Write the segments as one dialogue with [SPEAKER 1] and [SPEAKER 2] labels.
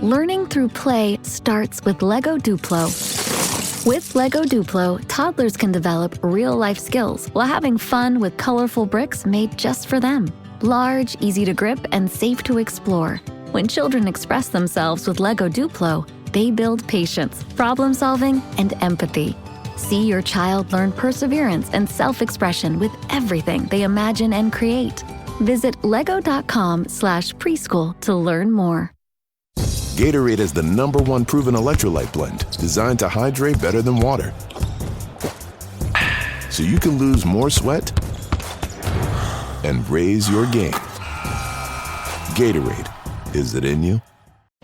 [SPEAKER 1] learning through play starts with Lego Duplo. With Lego Duplo, toddlers can develop real-life skills while having fun with colorful bricks made just for them. Large, easy to grip, and safe to explore. When children express themselves with Lego Duplo, they build patience, problem-solving, and empathy. See your child learn perseverance and self-expression with everything they imagine and create. Visit lego.com/preschool to learn more.
[SPEAKER 2] Gatorade is the #1 proven electrolyte blend designed to hydrate better than water. So you can lose more sweat and raise your game. Gatorade, is it in you?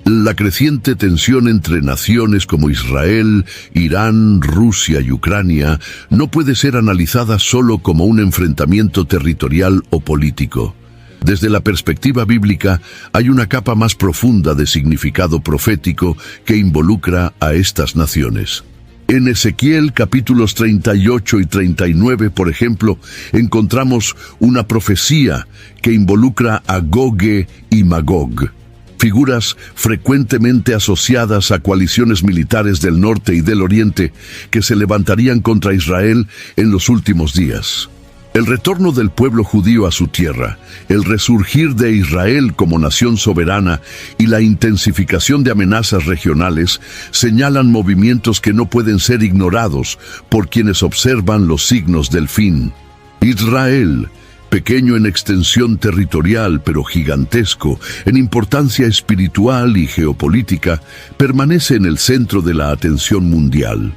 [SPEAKER 3] La creciente tensión entre naciones como Israel, Irán, Rusia y Ucrania no puede ser analizada solo como un enfrentamiento territorial o político. Desde la perspectiva bíblica, hay una capa más profunda de significado profético que involucra a estas naciones. En Ezequiel capítulos 38 y 39, por ejemplo, encontramos una profecía que involucra a Gog y Magog, figuras frecuentemente asociadas a coaliciones militares del norte y del oriente que se levantarían contra Israel en los últimos días. El retorno del pueblo judío a su tierra, el resurgir de Israel como nación soberana y la intensificación de amenazas regionales señalan movimientos que no pueden ser ignorados por quienes observan los signos del fin. Israel, pequeño en extensión territorial pero gigantesco en importancia espiritual y geopolítica, permanece en el centro de la atención mundial.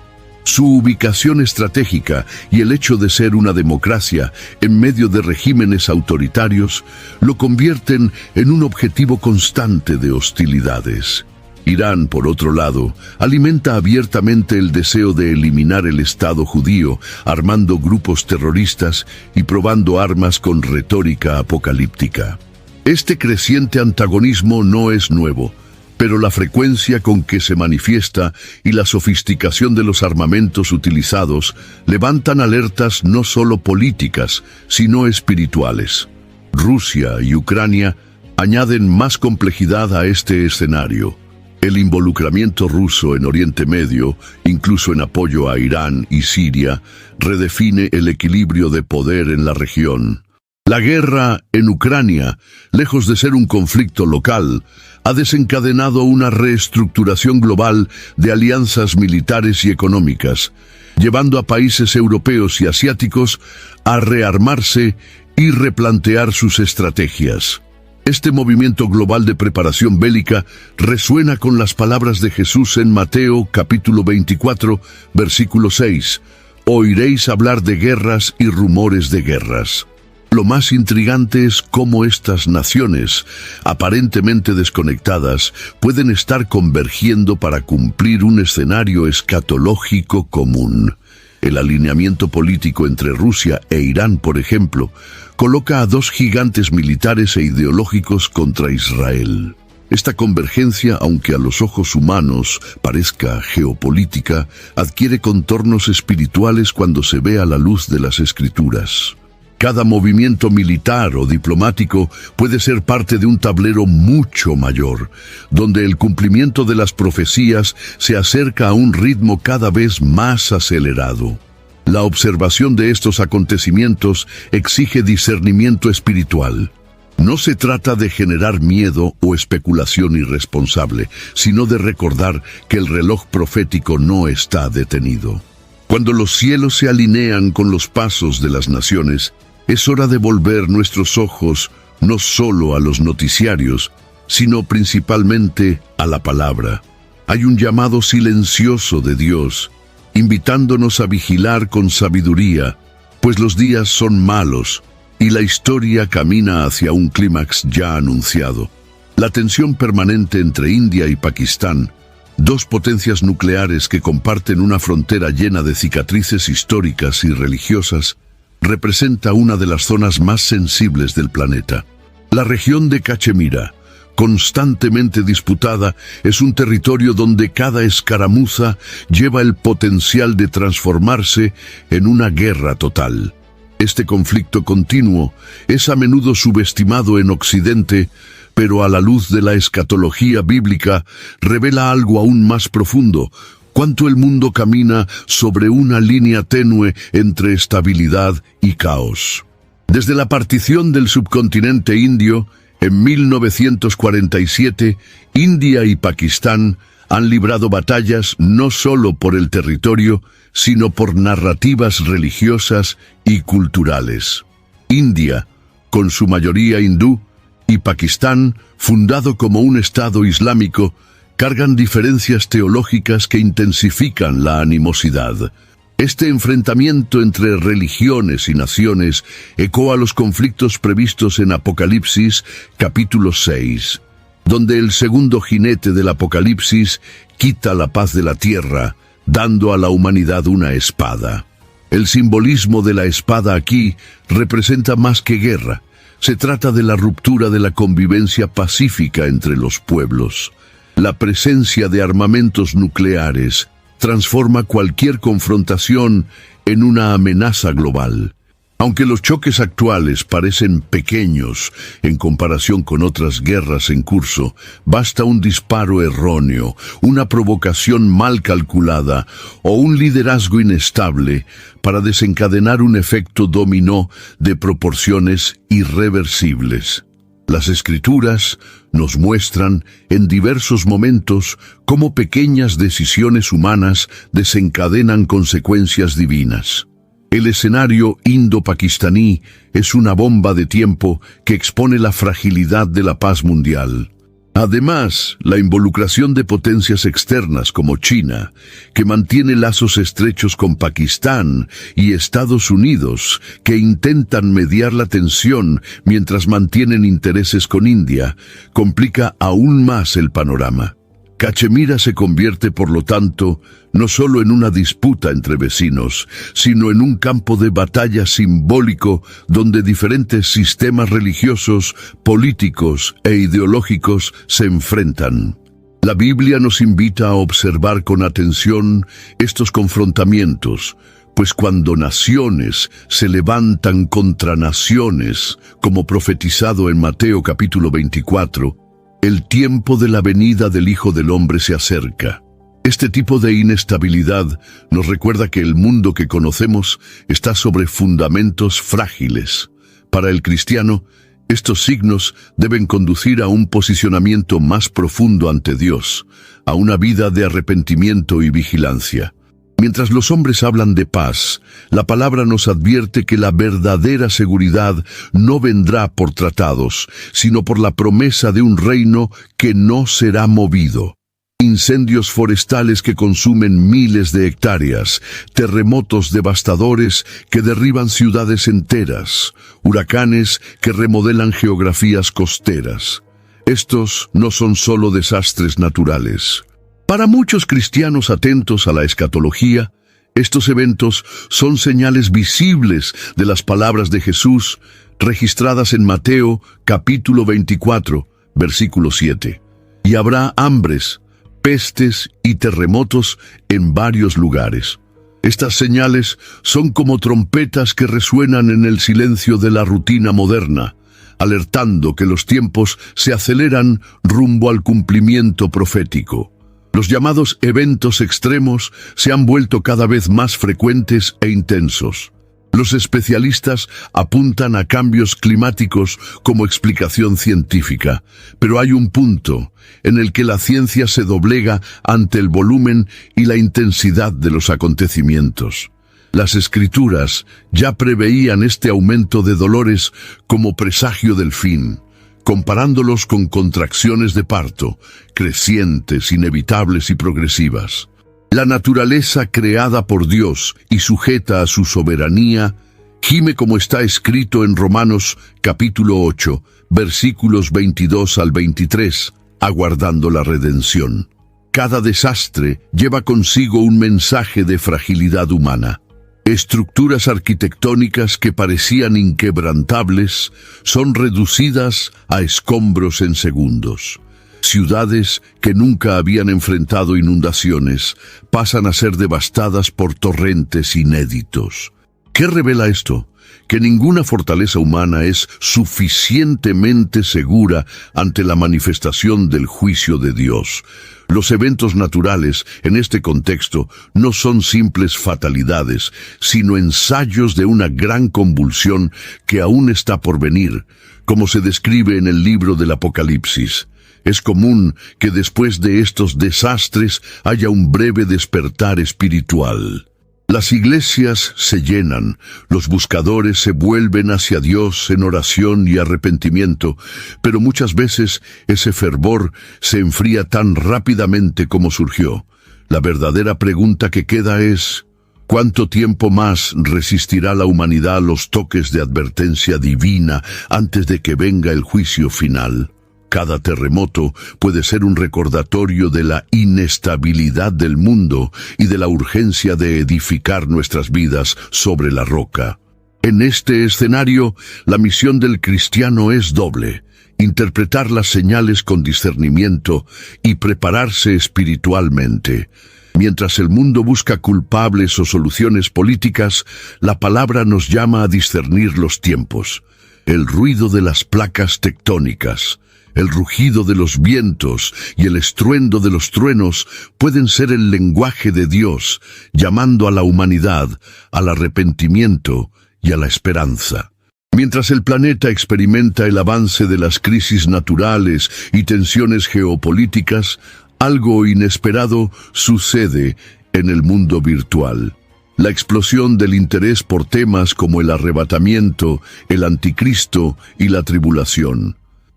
[SPEAKER 3] Su ubicación estratégica y el hecho de ser una democracia en medio de regímenes autoritarios lo convierten en un objetivo constante de hostilidades. Irán, por otro lado, alimenta abiertamente el deseo de eliminar el Estado judío, armando grupos terroristas y probando armas con retórica apocalíptica. Este creciente antagonismo no es nuevo, pero la frecuencia con que se manifiesta y la sofisticación de los armamentos utilizados levantan alertas no solo políticas, sino espirituales. Rusia y Ucrania añaden más complejidad a este escenario. El involucramiento ruso en Oriente Medio, incluso en apoyo a Irán y Siria, redefine el equilibrio de poder en la región. La guerra en Ucrania, lejos de ser un conflicto local, ha desencadenado una reestructuración global de alianzas militares y económicas, llevando a países europeos y asiáticos a rearmarse y replantear sus estrategias. Este movimiento global de preparación bélica resuena con las palabras de Jesús en Mateo capítulo 24, versículo 6. Oiréis hablar de guerras y rumores de guerras. Lo más intrigante es cómo estas naciones, aparentemente desconectadas, pueden estar convergiendo para cumplir un escenario escatológico común. El alineamiento político entre Rusia e Irán, por ejemplo, coloca a dos gigantes militares e ideológicos contra Israel. Esta convergencia, aunque a los ojos humanos parezca geopolítica, adquiere contornos espirituales cuando se ve a la luz de las Escrituras. Cada movimiento militar o diplomático puede ser parte de un tablero mucho mayor, donde el cumplimiento de las profecías se acerca a un ritmo cada vez más acelerado. La observación de estos acontecimientos exige discernimiento espiritual. No se trata de generar miedo o especulación irresponsable, sino de recordar que el reloj profético no está detenido. Cuando los cielos se alinean con los pasos de las naciones, es hora de volver nuestros ojos no solo a los noticiarios, sino principalmente a la palabra. Hay un llamado silencioso de Dios, invitándonos a vigilar con sabiduría, pues los días son malos y la historia camina hacia un clímax ya anunciado. La tensión permanente entre India y Pakistán, dos potencias nucleares que comparten una frontera llena de cicatrices históricas y religiosas, representa una de las zonas más sensibles del planeta. La región de Cachemira, constantemente disputada, es un territorio donde cada escaramuza lleva el potencial de transformarse en una guerra total. Este conflicto continuo es a menudo subestimado en Occidente, pero a la luz de la escatología bíblica revela algo aún más profundo: cuánto el mundo camina sobre una línea tenue entre estabilidad y caos. Desde la partición del subcontinente indio, en 1947, India y Pakistán han librado batallas no solo por el territorio, sino por narrativas religiosas y culturales. India, con su mayoría hindú, y Pakistán, fundado como un Estado islámico, cargan diferencias teológicas que intensifican la animosidad. Este enfrentamiento entre religiones y naciones ecoa los conflictos previstos en Apocalipsis, capítulo 6, donde el segundo jinete del Apocalipsis quita la paz de la tierra, dando a la humanidad una espada. El simbolismo de la espada aquí representa más que guerra. Se trata de la ruptura de la convivencia pacífica entre los pueblos. La presencia de armamentos nucleares transforma cualquier confrontación en una amenaza global. Aunque los choques actuales parecen pequeños en comparación con otras guerras en curso, basta un disparo erróneo, una provocación mal calculada o un liderazgo inestable para desencadenar un efecto dominó de proporciones irreversibles. Las Escrituras nos muestran en diversos momentos cómo pequeñas decisiones humanas desencadenan consecuencias divinas. El escenario indo-pakistaní es una bomba de tiempo que expone la fragilidad de la paz mundial. Además, la involucración de potencias externas como China, que mantiene lazos estrechos con Pakistán, y Estados Unidos, que intentan mediar la tensión mientras mantienen intereses con India, complica aún más el panorama. Cachemira se convierte, por lo tanto, no solo en una disputa entre vecinos, sino en un campo de batalla simbólico donde diferentes sistemas religiosos, políticos e ideológicos se enfrentan. La Biblia nos invita a observar con atención estos confrontamientos, pues cuando naciones se levantan contra naciones, como profetizado en Mateo capítulo 24, el tiempo de la venida del Hijo del Hombre se acerca. Este tipo de inestabilidad nos recuerda que el mundo que conocemos está sobre fundamentos frágiles. Para el cristiano, estos signos deben conducir a un posicionamiento más profundo ante Dios, a una vida de arrepentimiento y vigilancia. Mientras los hombres hablan de paz, la palabra nos advierte que la verdadera seguridad no vendrá por tratados, sino por la promesa de un reino que no será movido. Incendios forestales que consumen miles de hectáreas, terremotos devastadores que derriban ciudades enteras, huracanes que remodelan geografías costeras. Estos no son solo desastres naturales. Para muchos cristianos atentos a la escatología, estos eventos son señales visibles de las palabras de Jesús registradas en Mateo capítulo 24, versículo 7. Y habrá hambres, pestes y terremotos en varios lugares. Estas señales son como trompetas que resuenan en el silencio de la rutina moderna, alertando que los tiempos se aceleran rumbo al cumplimiento profético. Los llamados eventos extremos se han vuelto cada vez más frecuentes e intensos. Los especialistas apuntan a cambios climáticos como explicación científica, pero hay un punto en el que la ciencia se doblega ante el volumen y la intensidad de los acontecimientos. Las Escrituras ya preveían este aumento de dolores como presagio del fin, comparándolos con contracciones de parto, crecientes, inevitables y progresivas. La naturaleza creada por Dios y sujeta a su soberanía, gime como está escrito en Romanos capítulo 8, versículos 22 al 23, aguardando la redención. Cada desastre lleva consigo un mensaje de fragilidad humana. Estructuras arquitectónicas que parecían inquebrantables son reducidas a escombros en segundos. Ciudades que nunca habían enfrentado inundaciones pasan a ser devastadas por torrentes inéditos. ¿Qué revela esto? Que ninguna fortaleza humana es suficientemente segura ante la manifestación del juicio de Dios. Los eventos naturales, en este contexto, no son simples fatalidades, sino ensayos de una gran convulsión que aún está por venir, como se describe en el libro del Apocalipsis. Es común que después de estos desastres haya un breve despertar espiritual. Las iglesias se llenan, los buscadores se vuelven hacia Dios en oración y arrepentimiento, pero muchas veces ese fervor se enfría tan rápidamente como surgió. La verdadera pregunta que queda es: ¿cuánto tiempo más resistirá la humanidad a los toques de advertencia divina antes de que venga el juicio final? Cada terremoto puede ser un recordatorio de la inestabilidad del mundo y de la urgencia de edificar nuestras vidas sobre la roca. En este escenario, la misión del cristiano es doble: interpretar las señales con discernimiento y prepararse espiritualmente. Mientras el mundo busca culpables o soluciones políticas, la palabra nos llama a discernir los tiempos. El ruido de las placas tectónicas, el rugido de los vientos y el estruendo de los truenos pueden ser el lenguaje de Dios, llamando a la humanidad al arrepentimiento y a la esperanza. Mientras el planeta experimenta el avance de las crisis naturales y tensiones geopolíticas, algo inesperado sucede en el mundo virtual. La explosión del interés por temas como el arrebatamiento, el anticristo y la tribulación.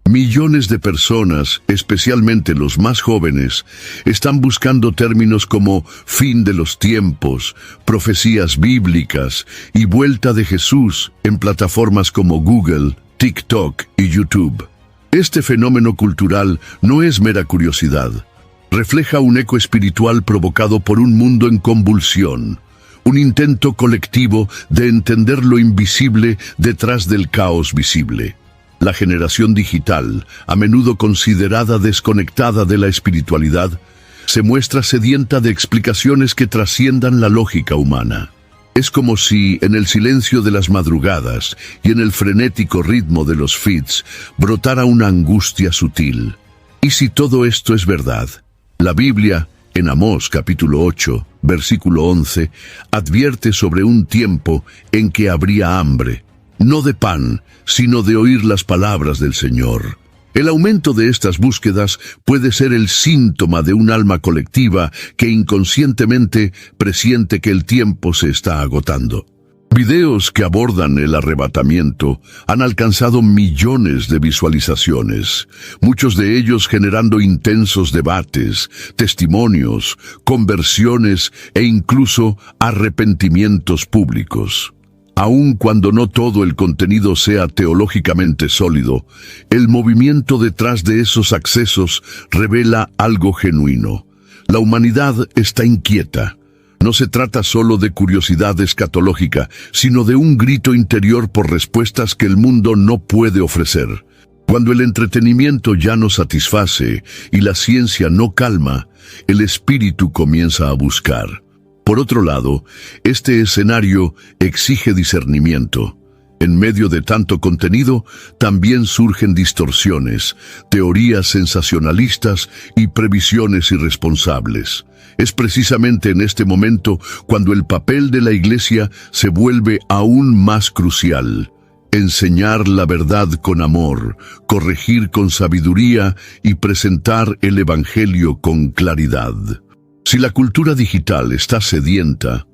[SPEAKER 3] Millones de personas, especialmente los más jóvenes, están buscando términos como fin de los tiempos, profecías bíblicas y vuelta de Jesús en plataformas como Google, TikTok y YouTube. Este fenómeno cultural no es mera curiosidad. Refleja un eco espiritual provocado por un mundo en convulsión, un intento colectivo de entender lo invisible detrás del caos visible. La generación digital, a menudo considerada desconectada de la espiritualidad, se muestra sedienta de explicaciones que trasciendan la lógica humana. Es como si, en el silencio de las madrugadas y en el frenético ritmo de los feeds, brotara una angustia sutil. ¿Y si todo esto es verdad? La Biblia, en Amós capítulo 8, versículo 11, advierte sobre un tiempo en que habría hambre, no de pan, sino de oír las palabras del Señor. El aumento de estas búsquedas puede ser el síntoma de un alma colectiva que inconscientemente presiente que el tiempo se está agotando. Videos que abordan el arrebatamiento han alcanzado millones de visualizaciones, muchos de ellos generando intensos debates, testimonios, conversiones e incluso arrepentimientos públicos. Aun cuando no todo el contenido sea teológicamente sólido, el movimiento detrás de esos accesos revela algo genuino. La humanidad está inquieta. No se trata solo de curiosidad escatológica, sino de un grito interior por respuestas que el mundo no puede ofrecer. Cuando el entretenimiento ya no satisface y la ciencia no calma, el espíritu comienza a buscar. Por otro lado, este escenario exige discernimiento. En medio de tanto contenido, también surgen distorsiones, teorías sensacionalistas y previsiones irresponsables. Es precisamente en este momento cuando el papel de la Iglesia se vuelve aún más crucial. Enseñar la verdad con amor, corregir con sabiduría y presentar el Evangelio con claridad. Si la cultura digital está sedienta,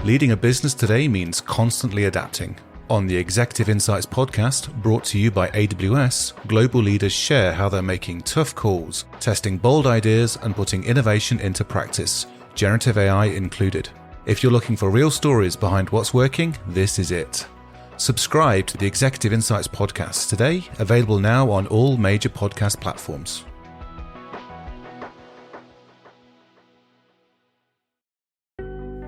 [SPEAKER 4] Leading a business today means constantly adapting. On the Executive Insights podcast, brought to you by AWS, global leaders share how they're making tough calls, testing bold ideas, and putting innovation into practice, generative AI included. If you're looking for real stories behind what's working, this is it. Subscribe to the Executive Insights podcast today, available now on all major podcast platforms.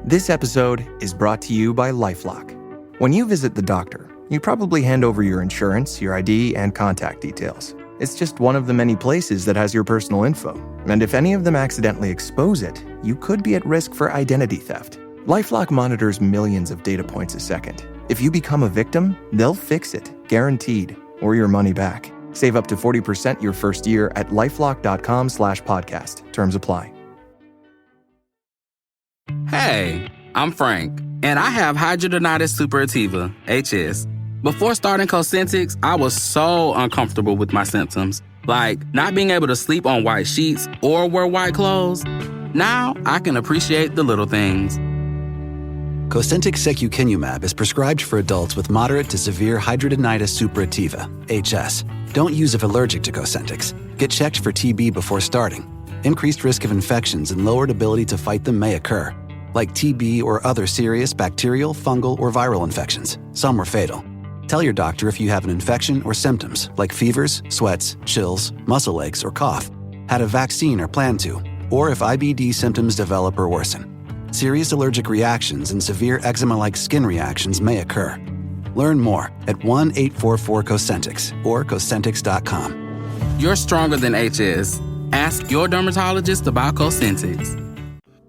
[SPEAKER 5] This episode is brought to you by LifeLock. When you visit the doctor, you probably hand over your insurance, your ID, and contact details. It's just one of the many places that has your personal info. And if any of them accidentally expose it, you could be at risk for identity theft. LifeLock monitors millions of data points a second. If you become a victim, they'll fix it, guaranteed, or your money back. Save up to 40% your first year at LifeLock.com/podcast. Terms apply.
[SPEAKER 6] Hey, I'm Frank, and I have hidradenitis suppurativa, HS. Before starting Cosentyx, I was so uncomfortable with my symptoms, like not being able to sleep on white sheets or wear white clothes. Now I can appreciate the little things.
[SPEAKER 7] Cosentyx secukinumab is prescribed for adults with moderate to severe hidradenitis suppurativa, HS. Don't use if allergic to Cosentyx. Get checked for TB before starting. Increased risk of infections and lowered ability to fight them may occur, like TB or other serious bacterial, fungal, or viral infections. Some are fatal. Tell your doctor if you have an infection or symptoms, like fevers, sweats, chills, muscle aches, or cough, had a vaccine or plan to, or if IBD symptoms develop or worsen. Serious allergic reactions and severe eczema-like skin reactions may occur. Learn more at 1-844-COSENTYX or Cosentyx.com.
[SPEAKER 6] You're stronger than HS. Ask your dermatologist about Cosentyx.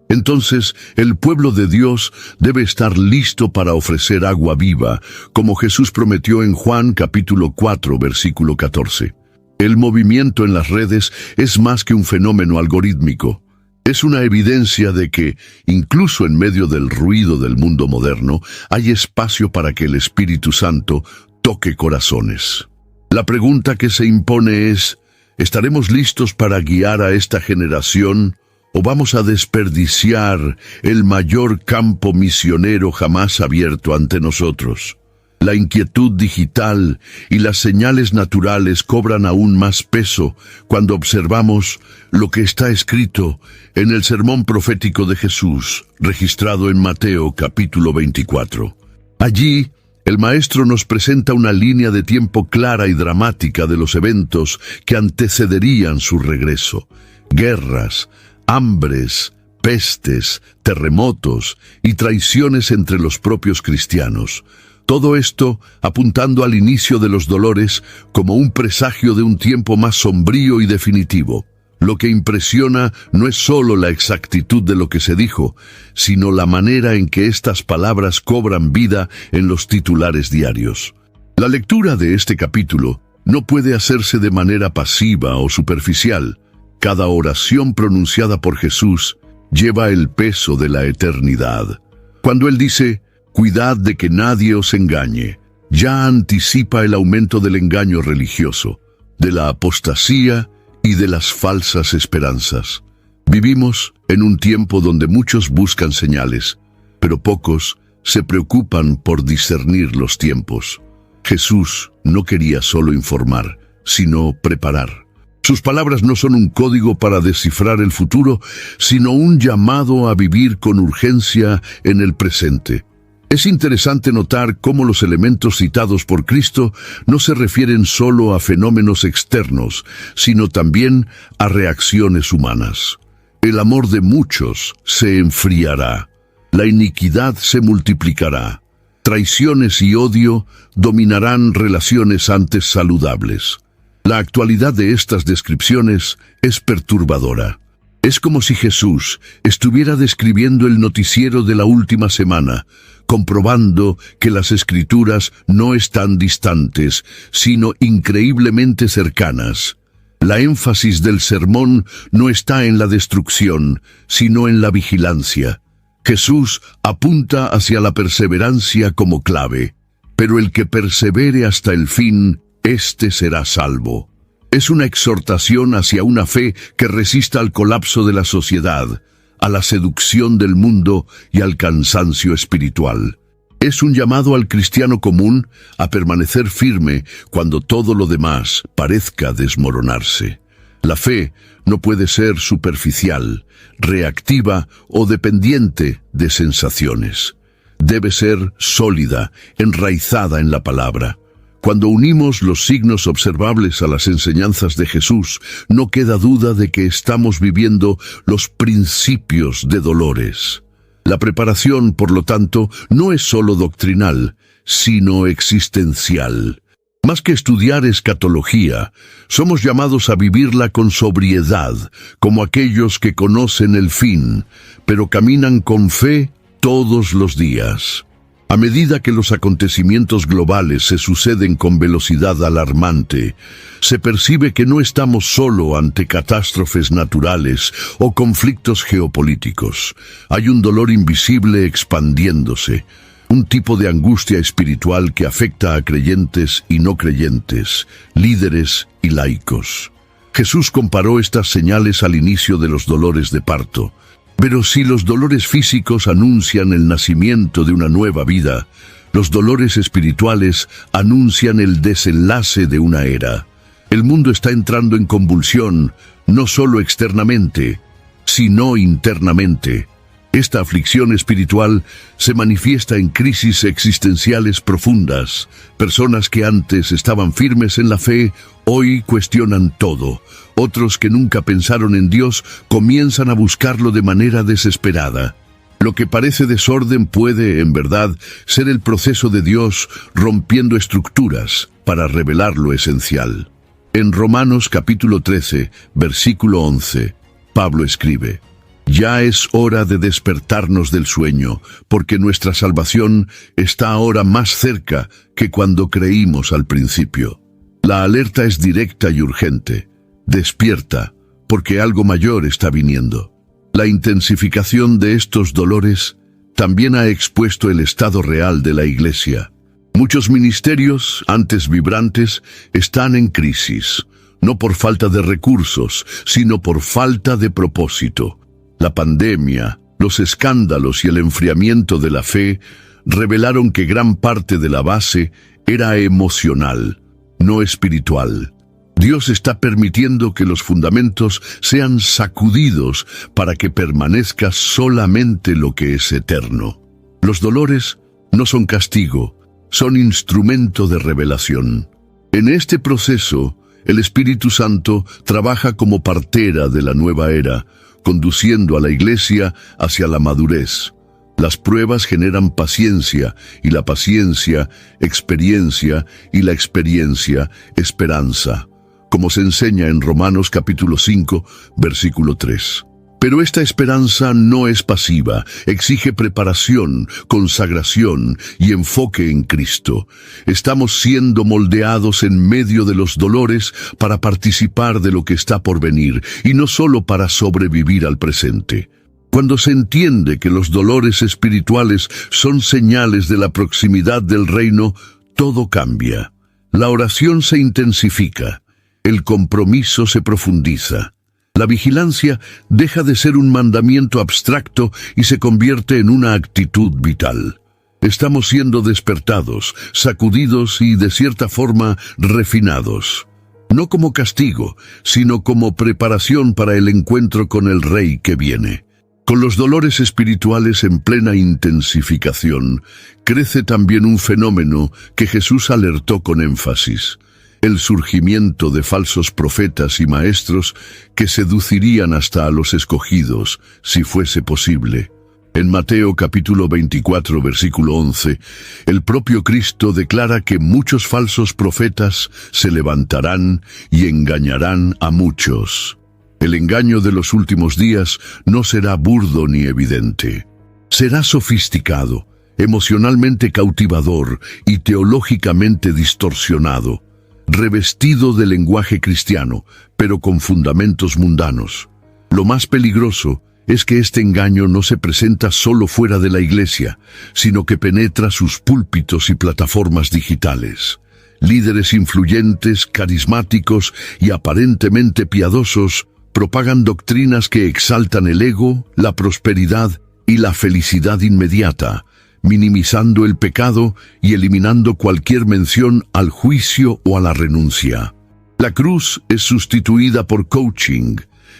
[SPEAKER 3] Entonces, el pueblo de Dios debe estar listo para ofrecer agua viva, como Jesús prometió en Juan capítulo 4, versículo 14. El movimiento en las redes es más que un fenómeno algorítmico. Es una evidencia de que, incluso en medio del ruido del mundo moderno, hay espacio para que el Espíritu Santo toque corazones. La pregunta que se impone es, ¿estaremos listos para guiar a esta generación o vamos a desperdiciar el mayor campo misionero jamás abierto ante nosotros? La inquietud digital y las señales naturales cobran aún más peso cuando observamos lo que está escrito en el sermón profético de Jesús, registrado en Mateo capítulo 24. Allí, el Maestro nos presenta una línea de tiempo clara y dramática de los eventos que antecederían su regreso. Guerras, hambres, pestes, terremotos y traiciones entre los propios cristianos. Todo esto apuntando al inicio de los dolores como un presagio de un tiempo más sombrío y definitivo. Lo que impresiona no es solo la exactitud de lo que se dijo, sino la manera en que estas palabras cobran vida en los titulares diarios. La lectura de este capítulo no puede hacerse de manera pasiva o superficial. Cada oración pronunciada por Jesús lleva el peso de la eternidad. Cuando Él dice, «Cuidad de que nadie os engañe», ya anticipa el aumento del engaño religioso, de la apostasía y de las falsas esperanzas. Vivimos en un tiempo donde muchos buscan señales, pero pocos se preocupan por discernir los tiempos. Jesús no quería solo informar, sino preparar. Sus palabras no son un código para descifrar el futuro, sino un llamado a vivir con urgencia en el presente. Es interesante notar cómo los elementos citados por Cristo no se refieren solo a fenómenos externos, sino también a reacciones humanas. El amor de muchos se enfriará, la iniquidad se multiplicará, traiciones y odio dominarán relaciones antes saludables. La actualidad de estas descripciones es perturbadora. Es como si Jesús estuviera describiendo el noticiero de la última semana, comprobando que las Escrituras no están distantes, sino increíblemente cercanas. La énfasis del sermón no está en la destrucción, sino en la vigilancia. Jesús apunta hacia la perseverancia como clave, pero el que persevere hasta el fin, éste será salvo. Es una exhortación hacia una fe que resista al colapso de la sociedad, a la seducción del mundo y al cansancio espiritual. Es un llamado al cristiano común a permanecer firme cuando todo lo demás parezca desmoronarse. La fe no puede ser superficial, reactiva o dependiente de sensaciones. Debe ser sólida, enraizada en la palabra. Cuando unimos los signos observables a las enseñanzas de Jesús, no queda duda de que estamos viviendo los principios de dolores. La preparación, por lo tanto, no es solo doctrinal, sino existencial. Más que estudiar escatología, somos llamados a vivirla con sobriedad, como aquellos que conocen el fin, pero caminan con fe todos los días. A medida que los acontecimientos globales se suceden con velocidad alarmante, se percibe que no estamos solo ante catástrofes naturales o conflictos geopolíticos. Hay un dolor invisible expandiéndose, un tipo de angustia espiritual que afecta a creyentes y no creyentes, líderes y laicos. Jesús comparó estas señales al inicio de los dolores de parto. Pero si los dolores físicos anuncian el nacimiento de una nueva vida, los dolores espirituales anuncian el desenlace de una era. El mundo está entrando en convulsión, no solo externamente, sino internamente. Esta aflicción espiritual se manifiesta en crisis existenciales profundas. Personas que antes estaban firmes en la fe, hoy cuestionan todo. Otros que nunca pensaron en Dios comienzan a buscarlo de manera desesperada. Lo que parece desorden puede, en verdad, ser el proceso de Dios rompiendo estructuras para revelar lo esencial. En Romanos capítulo 13, versículo 11, Pablo escribe: «Ya es hora de despertarnos del sueño, porque nuestra salvación está ahora más cerca que cuando creímos al principio». La alerta es directa y urgente. Despierta, porque algo mayor está viniendo. La intensificación de estos dolores también ha expuesto el estado real de la Iglesia. Muchos ministerios, antes vibrantes, están en crisis, no por falta de recursos, sino por falta de propósito. La pandemia, los escándalos y el enfriamiento de la fe revelaron que gran parte de la base era emocional, no espiritual. Dios está permitiendo que los fundamentos sean sacudidos para que permanezca solamente lo que es eterno. Los dolores no son castigo, son instrumento de revelación. En este proceso, el Espíritu Santo trabaja como partera de la nueva era, conduciendo a la Iglesia hacia la madurez. Las pruebas generan paciencia, y la paciencia, experiencia, y la experiencia, esperanza, como se enseña en Romanos capítulo 5, versículo 3. Pero esta esperanza no es pasiva, exige preparación, consagración y enfoque en Cristo. Estamos siendo moldeados en medio de los dolores para participar de lo que está por venir, y no solo para sobrevivir al presente. Cuando se entiende que los dolores espirituales son señales de la proximidad del reino, todo cambia. La oración se intensifica, el compromiso se profundiza. La vigilancia deja de ser un mandamiento abstracto y se convierte en una actitud vital. Estamos siendo despertados, sacudidos y, de cierta forma, refinados. No como castigo, sino como preparación para el encuentro con el Rey que viene. Con los dolores espirituales en plena intensificación, crece también un fenómeno que Jesús alertó con énfasis: el surgimiento de falsos profetas y maestros que seducirían hasta a los escogidos, si fuese posible. En Mateo capítulo 24, versículo 11, el propio Cristo declara que muchos falsos profetas se levantarán y engañarán a muchos. El engaño de los últimos días no será burdo ni evidente. Será sofisticado, emocionalmente cautivador y teológicamente distorsionado, revestido de lenguaje cristiano, pero con fundamentos mundanos. Lo más peligroso es que este engaño no se presenta solo fuera de la Iglesia, sino que penetra sus púlpitos y plataformas digitales. Líderes influyentes, carismáticos y aparentemente piadosos propagan doctrinas que exaltan el ego, la prosperidad y la felicidad inmediata, minimizando el pecado y eliminando cualquier mención al juicio o a la renuncia. La cruz es sustituida por coaching,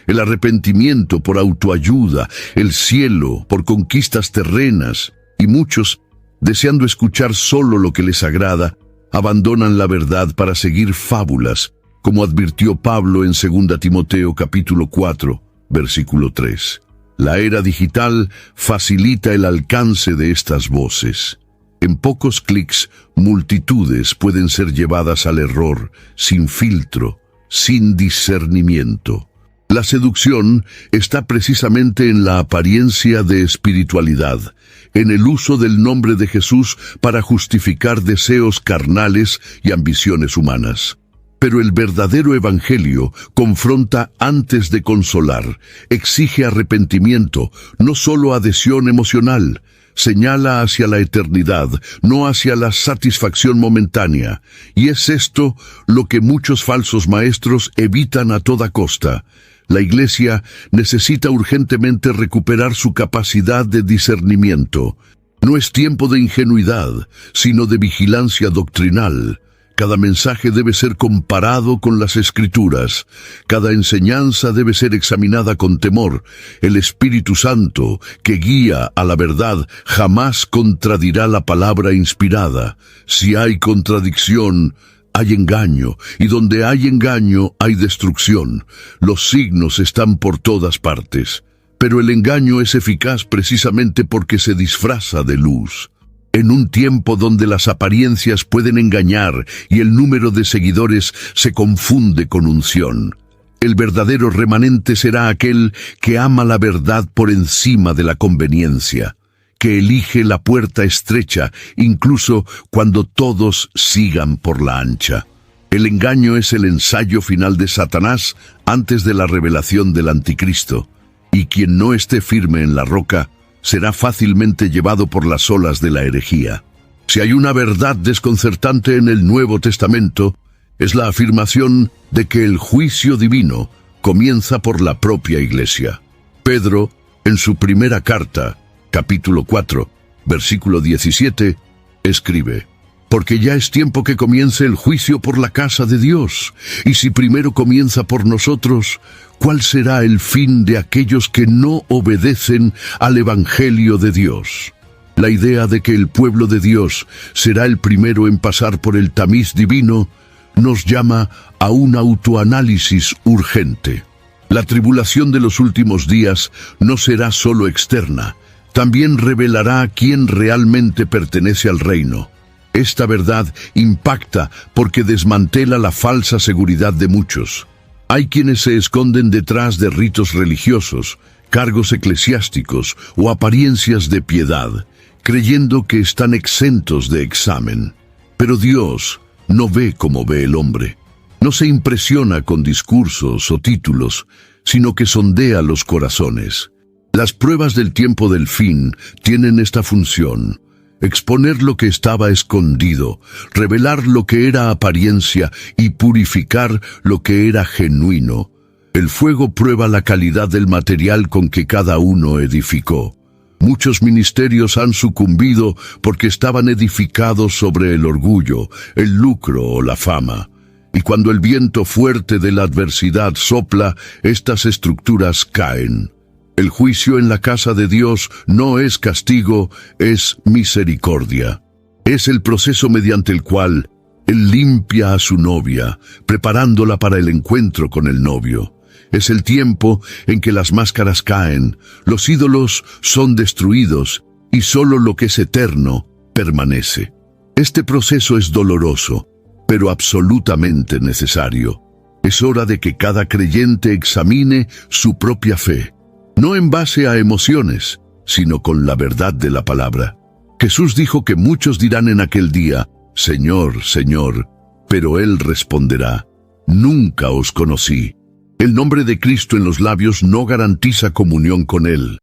[SPEAKER 3] el arrepentimiento por autoayuda, el cielo por conquistas terrenas, y muchos, deseando escuchar solo lo que les agrada, abandonan la verdad para seguir fábulas, como advirtió Pablo en 2 Timoteo capítulo 4, versículo 3. La era digital facilita el alcance de estas voces. En pocos clics, multitudes pueden ser llevadas al error, sin filtro, sin discernimiento. La seducción está precisamente en la apariencia de espiritualidad, en el uso del nombre de Jesús para justificar deseos carnales y ambiciones humanas. Pero el verdadero evangelio confronta antes de consolar, exige arrepentimiento, no solo adhesión emocional, señala hacia la eternidad, no hacia la satisfacción momentánea. Y es esto lo que muchos falsos maestros evitan a toda costa. La Iglesia necesita urgentemente recuperar su capacidad de discernimiento. No es tiempo de ingenuidad, sino de vigilancia doctrinal. Cada mensaje debe ser comparado con las Escrituras. Cada enseñanza debe ser examinada con temor. El Espíritu Santo, que guía a la verdad, jamás contradirá la palabra inspirada. Si hay contradicción, hay engaño, y donde hay engaño hay destrucción. Los signos están por todas partes. Pero el engaño es eficaz precisamente porque se disfraza de luz. En un tiempo donde las apariencias pueden engañar y el número de seguidores se confunde con unción, el verdadero remanente será aquel que ama la verdad por encima de la conveniencia, que elige la puerta estrecha incluso cuando todos sigan por la ancha. El engaño es el ensayo final de Satanás antes de la revelación del Anticristo, y quien no esté firme en la roca será fácilmente llevado por las olas de la herejía. Si hay una verdad desconcertante en el Nuevo Testamento, es la afirmación de que el juicio divino comienza por la propia Iglesia. Pedro, en su primera carta, capítulo 4, versículo 17, escribe: «Porque ya es tiempo que comience el juicio por la casa de Dios, y si primero comienza por nosotros, ¿cuál será el fin de aquellos que no obedecen al Evangelio de Dios?». La idea de que el pueblo de Dios será el primero en pasar por el tamiz divino nos llama a un autoanálisis urgente. La tribulación de los últimos días no será solo externa, también revelará quién realmente pertenece al reino. Esta verdad impacta porque desmantela la falsa seguridad de muchos. Hay quienes se esconden detrás de ritos religiosos, cargos eclesiásticos o apariencias de piedad, creyendo que están exentos de examen. Pero Dios no ve como ve el hombre. No se impresiona con discursos o títulos, sino que sondea los corazones. Las pruebas del tiempo del fin tienen esta función: exponer lo que estaba escondido, revelar lo que era apariencia y purificar lo que era genuino. El fuego prueba la calidad del material con que cada uno edificó. Muchos ministerios han sucumbido porque estaban edificados sobre el orgullo, el lucro o la fama. Y cuando el viento fuerte de la adversidad sopla, estas estructuras caen. El juicio en la casa de Dios no es castigo, es misericordia. Es el proceso mediante el cual Él limpia a su novia, preparándola para el encuentro con el novio. Es el tiempo en que las máscaras caen, los ídolos son destruidos y solo lo que es eterno permanece. Este proceso es doloroso, pero absolutamente necesario. Es hora de que cada creyente examine su propia fe, no en base a emociones, sino con la verdad de la palabra. Jesús dijo que muchos dirán en aquel día: «Señor, Señor», pero Él responderá: «Nunca os conocí». El nombre de Cristo en los labios no garantiza comunión con Él.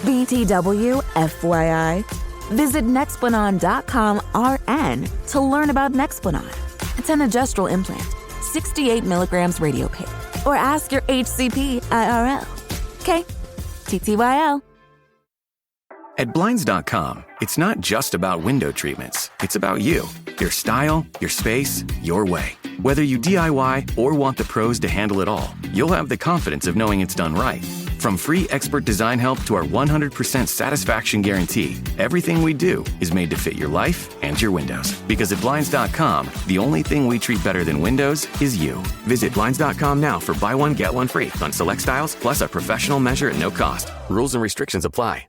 [SPEAKER 8] BTW, FYI. Visit Nexplanon.com RN to learn about Nexplanon. It's an gestural implant, 68 milligrams radio pain. Or ask your HCP IRL. Okay, TTYL.
[SPEAKER 9] At Blinds.com, it's not just about window treatments. It's about you, your style, your space, your way. Whether you DIY or want the pros to handle it all, you'll have the confidence of knowing it's done right. From free expert design help to our 100% satisfaction guarantee, everything we do is made to fit your life and your windows. Because at Blinds.com, the only thing we treat better than windows is you. Visit Blinds.com now for buy one, get one free on select styles, plus a professional measure at no cost. Rules and restrictions apply.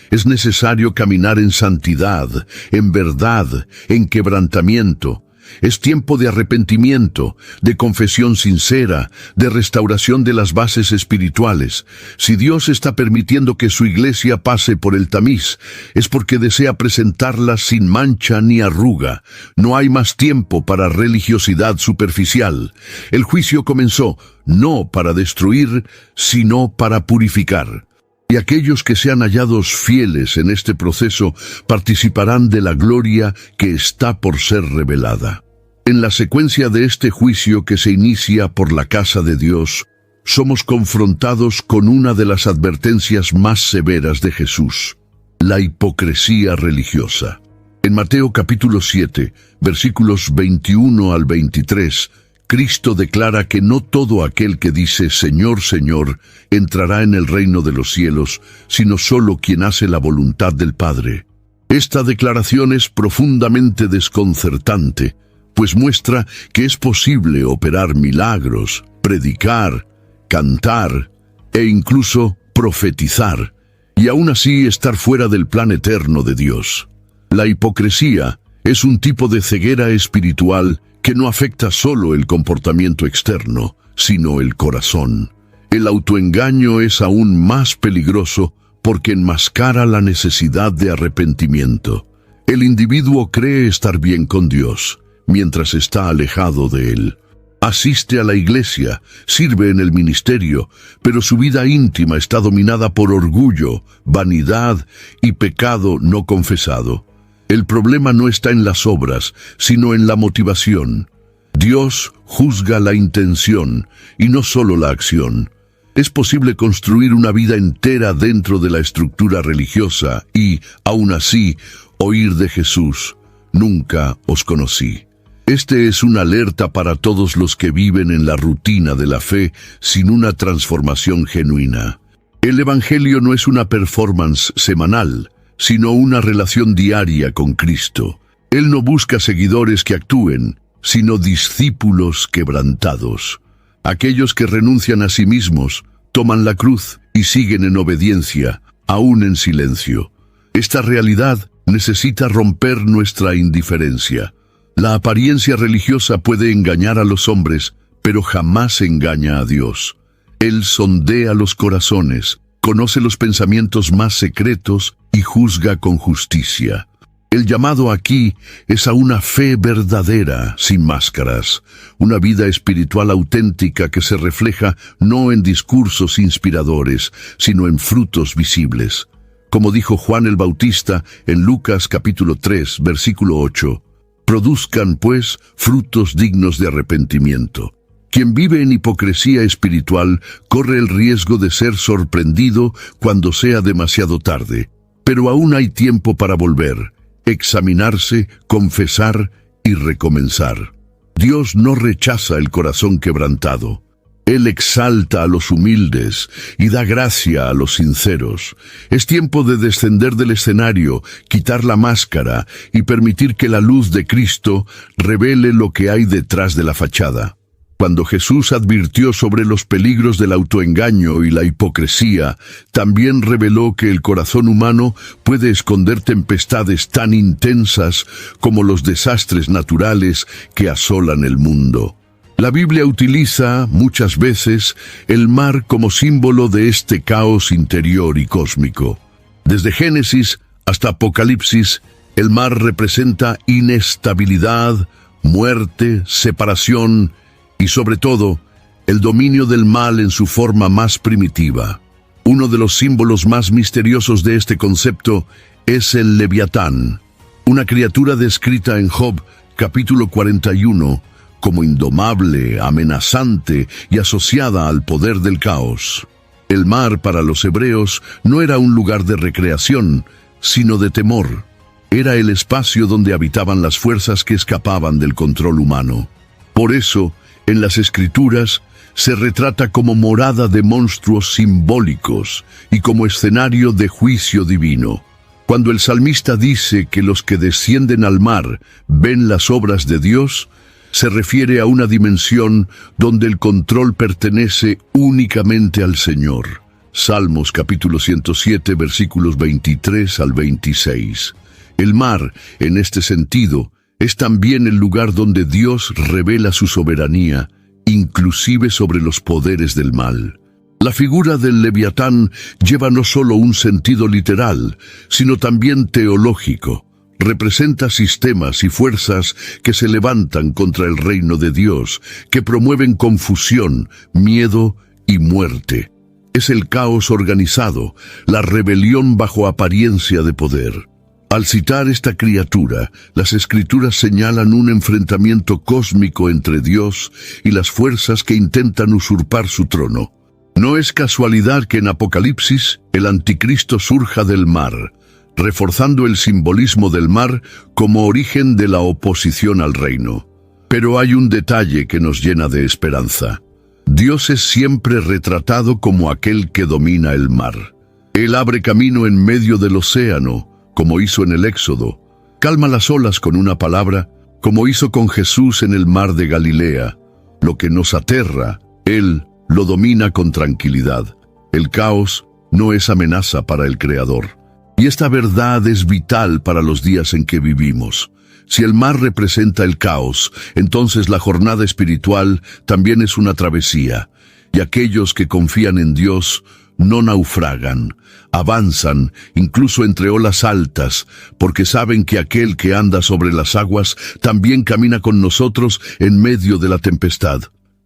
[SPEAKER 3] Es necesario caminar en santidad, en verdad, en quebrantamiento. Es tiempo de arrepentimiento, de confesión sincera, de restauración de las bases espirituales. Si Dios está permitiendo que su iglesia pase por el tamiz, es porque desea presentarla sin mancha ni arruga. No hay más tiempo para religiosidad superficial. El juicio comenzó, no para destruir, sino para purificar. Y aquellos que sean hallados fieles en este proceso participarán de la gloria que está por ser revelada. En la secuencia de este juicio que se inicia por la casa de Dios, somos confrontados con una de las advertencias más severas de Jesús: la hipocresía religiosa. En Mateo capítulo 7, versículos 21 al 23, Cristo declara que no todo aquel que dice Señor, Señor, entrará en el reino de los cielos, sino solo quien hace la voluntad del Padre. Esta declaración es profundamente desconcertante, pues muestra que es posible operar milagros, predicar, cantar e incluso profetizar, y aún así estar fuera del plan eterno de Dios. La hipocresía es un tipo de ceguera espiritual que no afecta solo el comportamiento externo, sino el corazón. El autoengaño es aún más peligroso porque enmascara la necesidad de arrepentimiento. El individuo cree estar bien con Dios, mientras está alejado de Él. Asiste a la iglesia, sirve en el ministerio, pero su vida íntima está dominada por orgullo, vanidad y pecado no confesado. El problema no está en las obras, sino en la motivación. Dios juzga la intención y no solo la acción. Es posible construir una vida entera dentro de la estructura religiosa y, aún así, oír de Jesús: nunca os conocí. Este es una alerta para todos los que viven en la rutina de la fe sin una transformación genuina. El Evangelio no es una performance semanal, sino una relación diaria con Cristo. Él no busca seguidores que actúen, sino discípulos quebrantados. Aquellos que renuncian a sí mismos, toman la cruz y siguen en obediencia, aún en silencio. Esta realidad necesita romper nuestra indiferencia. La apariencia religiosa puede engañar a los hombres, pero jamás engaña a Dios. Él sondea los corazones, conoce los pensamientos más secretos y juzga con justicia. El llamado aquí es a una fe verdadera, sin máscaras, una vida espiritual auténtica que se refleja no en discursos inspiradores, sino en frutos visibles. Como dijo Juan el Bautista en Lucas capítulo 3, versículo 8, «Produzcan, pues, frutos dignos de arrepentimiento». Quien vive en hipocresía espiritual corre el riesgo de ser sorprendido cuando sea demasiado tarde. Pero aún hay tiempo para volver, examinarse, confesar y recomenzar. Dios no rechaza el corazón quebrantado. Él exalta a los humildes y da gracia a los sinceros. Es tiempo de descender del escenario, quitar la máscara y permitir que la luz de Cristo revele lo que hay detrás de la fachada. Cuando Jesús advirtió sobre los peligros del autoengaño y la hipocresía, también reveló que el corazón humano puede esconder tempestades tan intensas como los desastres naturales que asolan el mundo. La Biblia utiliza, muchas veces, el mar como símbolo de este caos interior y cósmico. Desde Génesis hasta Apocalipsis, el mar representa inestabilidad, muerte, separación y, sobre todo, el dominio del mal en su forma más primitiva. Uno de los símbolos más misteriosos de este concepto es el Leviatán, una criatura descrita en Job, capítulo 41, como indomable, amenazante y asociada al poder del caos. El mar para los hebreos no era un lugar de recreación, sino de temor. Era el espacio donde habitaban las fuerzas que escapaban del control humano. Por eso, en las Escrituras, se retrata como morada de monstruos simbólicos y como escenario de juicio divino. Cuando el salmista dice que los que descienden al mar ven las obras de Dios, se refiere a una dimensión donde el control pertenece únicamente al Señor. Salmos capítulo 107, versículos 23 al 26. El mar, en este sentido, Es también el lugar donde Dios revela su soberanía, inclusive sobre los poderes del mal. La figura del Leviatán lleva no solo un sentido literal, sino también teológico. Representa sistemas y fuerzas que se levantan contra el reino de Dios, que promueven confusión, miedo y muerte. Es el caos organizado, la rebelión bajo apariencia de poder. Al citar esta criatura, las Escrituras señalan un enfrentamiento cósmico entre Dios y las fuerzas que intentan usurpar su trono. No es casualidad que en Apocalipsis el anticristo surja del mar, reforzando el simbolismo del mar como origen de la oposición al reino. Pero hay un detalle que nos llena de esperanza. Dios es siempre retratado como aquel que domina el mar. Él abre camino en medio del océano, como hizo en el Éxodo. Calma las olas con una palabra, como hizo con Jesús en el mar de Galilea. Lo que nos aterra, Él lo domina con tranquilidad. El caos no es amenaza para el Creador. Y esta verdad es vital para los días en que vivimos. Si el mar representa el caos, entonces la jornada espiritual también es una travesía. Y aquellos que confían en Dios no naufragan, avanzan incluso entre olas altas, porque saben que aquel que anda sobre las aguas también camina con nosotros en medio de la tempestad.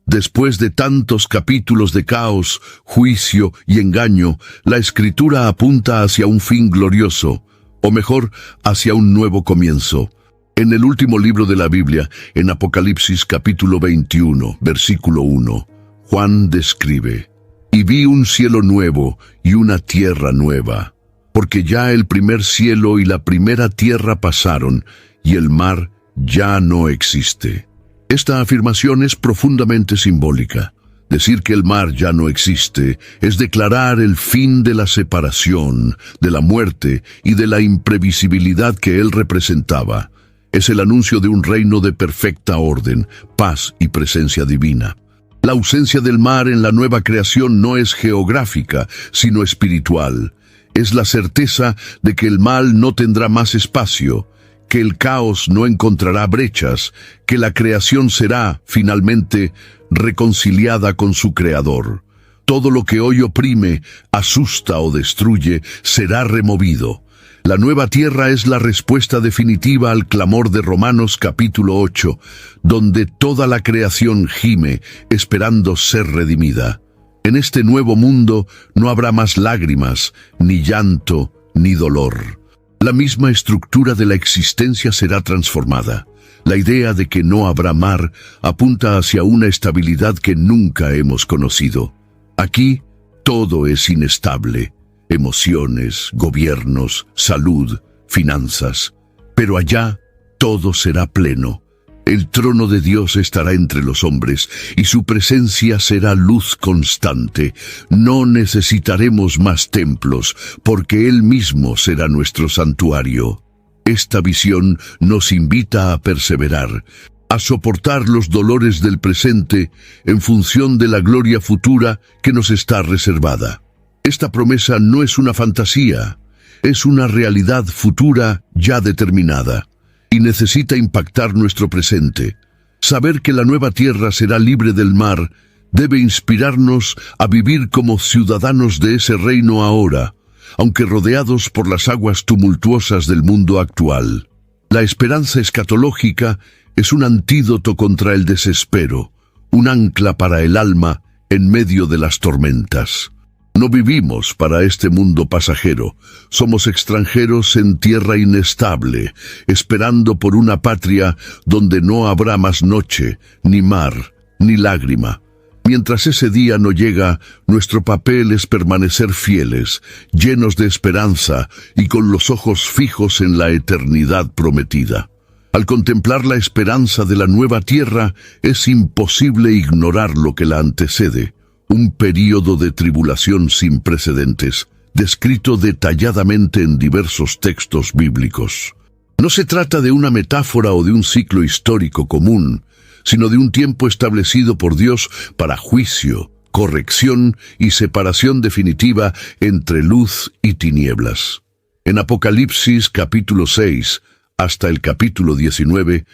[SPEAKER 3] Después de tantos capítulos de caos, juicio y engaño, la Escritura apunta hacia un fin glorioso, o mejor, hacia un nuevo comienzo. En el último libro de la Biblia, en Apocalipsis capítulo 21, versículo 1, Juan describe: «Y vi un cielo nuevo y una tierra nueva, porque ya el primer cielo y la primera tierra pasaron, y el mar ya no existe». Esta afirmación es profundamente simbólica. Decir que el mar ya no existe es declarar el fin de la separación, de la muerte y de la imprevisibilidad que él representaba. Es el anuncio de un reino de perfecta orden, paz y presencia divina. La ausencia del mar en la nueva creación no es geográfica, sino espiritual. Es la certeza de que el mal no tendrá más espacio, que el caos no encontrará brechas, que la creación será, finalmente, reconciliada con su Creador. Todo lo que hoy oprime, asusta o destruye, será removido. La nueva tierra es la respuesta definitiva al clamor de Romanos capítulo 8, donde toda la creación gime, esperando ser redimida. En este nuevo mundo no habrá más lágrimas, ni llanto, ni dolor. La misma estructura de la existencia será transformada. La idea de que no habrá mar apunta hacia una estabilidad que nunca hemos conocido. Aquí todo es inestable: emociones, gobiernos, salud, finanzas. Pero allá todo será pleno. El trono de Dios estará entre los hombres y su presencia será luz constante. No necesitaremos más templos, porque Él mismo será nuestro santuario. Esta visión nos invita a perseverar, a soportar los dolores del presente en función de la gloria futura que nos está reservada. Esta promesa no es una fantasía, es una realidad futura ya determinada. Y necesita impactar nuestro presente. Saber que la nueva tierra será libre del mar debe inspirarnos a vivir como ciudadanos de ese reino ahora, aunque rodeados por las aguas tumultuosas del mundo actual. La esperanza escatológica es un antídoto contra el desespero, un ancla para el alma en medio de las tormentas. No vivimos para este mundo pasajero, somos extranjeros en tierra inestable, esperando por una patria donde no habrá más noche, ni mar, ni lágrima. Mientras ese día no llega, nuestro papel es permanecer fieles, llenos de esperanza y con los ojos fijos en la eternidad prometida. Al contemplar la esperanza de la nueva tierra, es imposible ignorar lo que la antecede. Un período de tribulación sin precedentes, descrito detalladamente en diversos textos bíblicos. No se trata de una metáfora o de un ciclo histórico común, sino de un tiempo establecido por Dios para juicio, corrección y separación definitiva entre luz y tinieblas. En Apocalipsis capítulo 6, hasta el capítulo 19,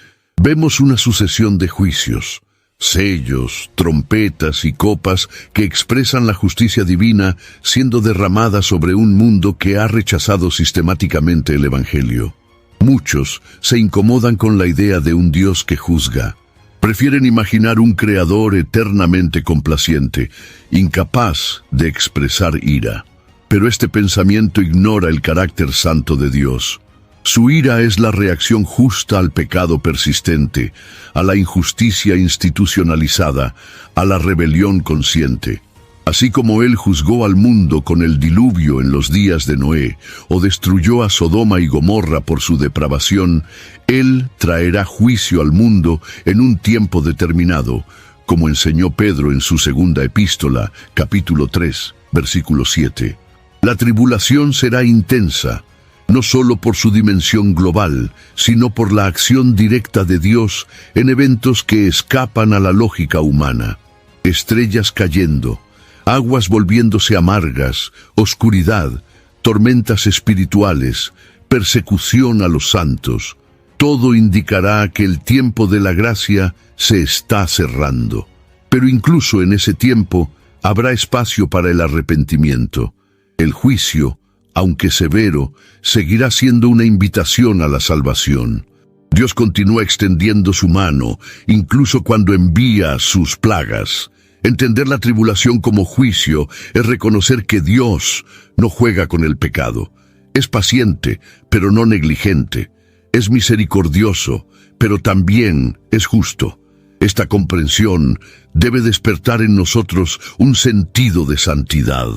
[SPEAKER 3] vemos una sucesión de juicios, sellos, trompetas y copas que expresan la justicia divina siendo derramada sobre un mundo que ha rechazado sistemáticamente el Evangelio. Muchos se incomodan con la idea de un Dios que juzga. Prefieren imaginar un creador eternamente complaciente, incapaz de expresar ira. Pero este pensamiento ignora el carácter santo de Dios. Su ira es la reacción justa al pecado persistente, a la injusticia institucionalizada, a la rebelión consciente. Así como Él juzgó al mundo con el diluvio en los días de Noé, o destruyó a Sodoma y Gomorra por su depravación, Él traerá juicio al mundo en un tiempo determinado, como enseñó Pedro en su segunda epístola, capítulo 3, versículo 7. La tribulación será intensa, no solo por su dimensión global, sino por la acción directa de Dios en eventos que escapan a la lógica humana. Estrellas cayendo, aguas volviéndose amargas, oscuridad, tormentas espirituales, persecución a los santos. Todo indicará que el tiempo de la gracia se está cerrando. Pero incluso en ese tiempo habrá espacio para el arrepentimiento. El juicio, aunque severo, seguirá siendo una invitación a la salvación. Dios continúa extendiendo su mano, incluso cuando envía sus plagas. Entender la tribulación como juicio es reconocer que Dios no juega con el pecado. Es paciente, pero no negligente. Es misericordioso, pero también es justo. Esta comprensión debe despertar en nosotros un sentido de santidad.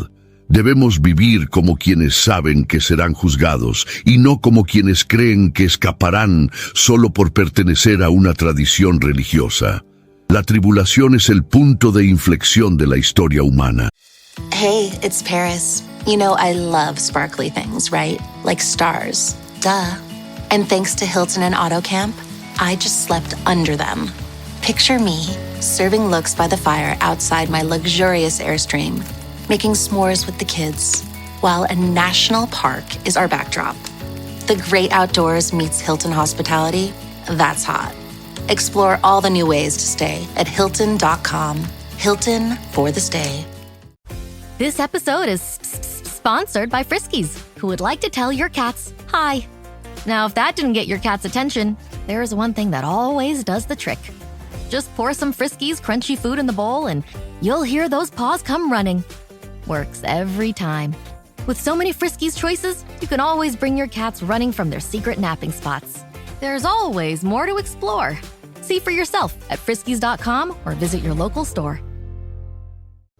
[SPEAKER 3] Debemos vivir como quienes saben que serán juzgados y no como quienes creen que escaparán solo por pertenecer a una tradición religiosa. La tribulación es el punto de inflexión de la historia humana.
[SPEAKER 10] Hey, it's Paris. You know I love sparkly things, right? Like stars. Duh. And thanks to Hilton and AutoCamp, I just slept under them. Picture me, serving looks by the fire outside my luxurious Airstream, making s'mores with the kids, while a national park is our backdrop. The great outdoors meets Hilton hospitality. That's hot. Explore all the new ways to stay at Hilton.com. Hilton for the stay.
[SPEAKER 11] This episode is sponsored by Friskies, who would like to tell your cats hi. Now, if that didn't get your cat's attention, there is one thing that always does the trick. Just pour some Friskies crunchy food in the bowl and you'll hear those paws come running. Works every time. With so many Friskies choices, you can always bring your cats running from their secret napping spots. There's always more to explore. See for yourself at Friskies.com or visit your local store.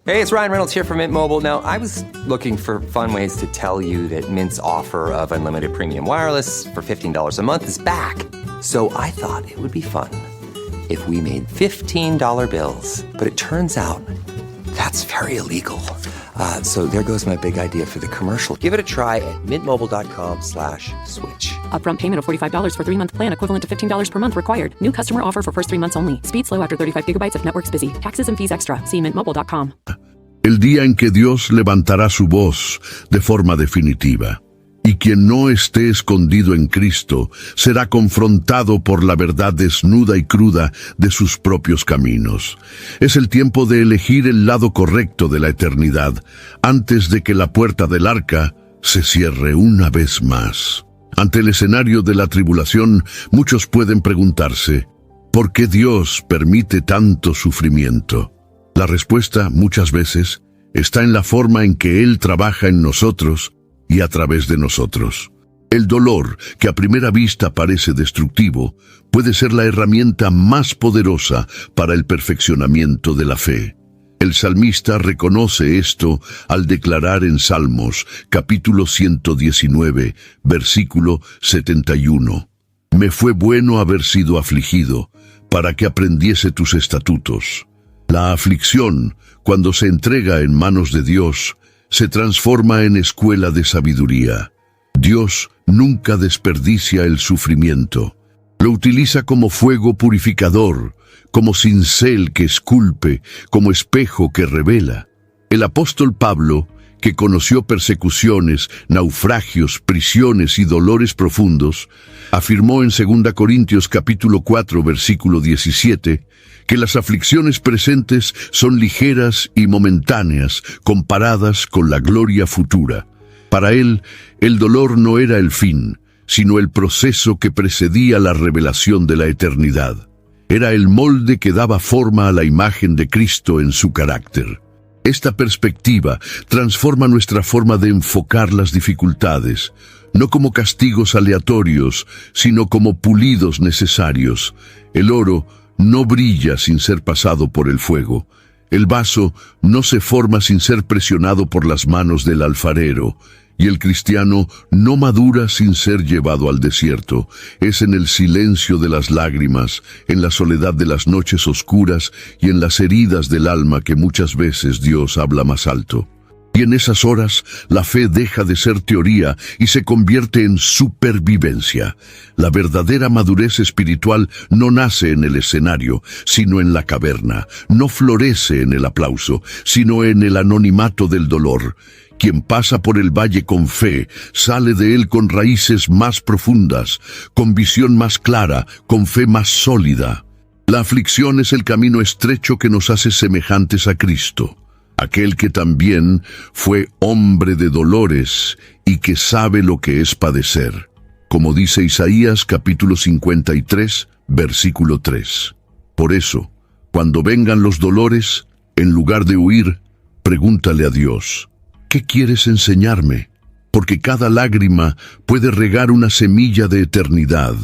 [SPEAKER 5] Hey, it's Ryan Reynolds here from Mint Mobile. Now, I was looking for fun ways to tell you that Mint's offer of unlimited premium wireless for $15 a month is back. So I thought it would be fun if we made $15 bills. But it turns out that's very illegal. So there goes my big idea for the commercial. Give it a try at mintmobile.com/switch.
[SPEAKER 12] Upfront payment of $45 for 3-month plan equivalent to $15 per month required. New customer offer for first 3 months only. Speed slow after 35 gigabytes if network's busy. Taxes and fees extra. See mintmobile.com.
[SPEAKER 3] El día en que Dios levantará su voz de forma definitiva. Y quien no esté escondido en Cristo será confrontado por la verdad desnuda y cruda de sus propios caminos. Es el tiempo de elegir el lado correcto de la eternidad, antes de que la puerta del arca se cierre una vez más. Ante el escenario de la tribulación, muchos pueden preguntarse, ¿por qué Dios permite tanto sufrimiento? La respuesta, muchas veces, está en la forma en que Él trabaja en nosotros y a través de nosotros. El dolor, que a primera vista parece destructivo, puede ser la herramienta más poderosa para el perfeccionamiento de la fe. El salmista reconoce esto al declarar en Salmos, capítulo 119, versículo 71. Me fue bueno haber sido afligido, para que aprendiese tus estatutos. La aflicción, cuando se entrega en manos de Dios, se transforma en escuela de sabiduría. Dios nunca desperdicia el sufrimiento. Lo utiliza como fuego purificador, como cincel que esculpe, como espejo que revela. El apóstol Pablo, que conoció persecuciones, naufragios, prisiones y dolores profundos, afirmó en 2 Corintios capítulo 4, versículo 17, que las aflicciones presentes son ligeras y momentáneas comparadas con la gloria futura. Para él, el dolor no era el fin, sino el proceso que precedía la revelación de la eternidad. Era el molde que daba forma a la imagen de Cristo en su carácter. Esta perspectiva transforma nuestra forma de enfocar las dificultades, no como castigos aleatorios, sino como pulidos necesarios. El oro no brilla sin ser pasado por el fuego. El vaso no se forma sin ser presionado por las manos del alfarero. Y el cristiano no madura sin ser llevado al desierto. Es en el silencio de las lágrimas, en la soledad de las noches oscuras y en las heridas del alma que muchas veces Dios habla más alto. Y en esas horas, la fe deja de ser teoría y se convierte en supervivencia. La verdadera madurez espiritual no nace en el escenario, sino en la caverna. No florece en el aplauso, sino en el anonimato del dolor. Quien pasa por el valle con fe, sale de él con raíces más profundas, con visión más clara, con fe más sólida. La aflicción es el camino estrecho que nos hace semejantes a Cristo, aquel que también fue hombre de dolores y que sabe lo que es padecer. Como dice Isaías capítulo 53, versículo 3. Por eso, cuando vengan los dolores, en lugar de huir, pregúntale a Dios: ¿qué quieres enseñarme? Porque cada lágrima puede regar una semilla de eternidad,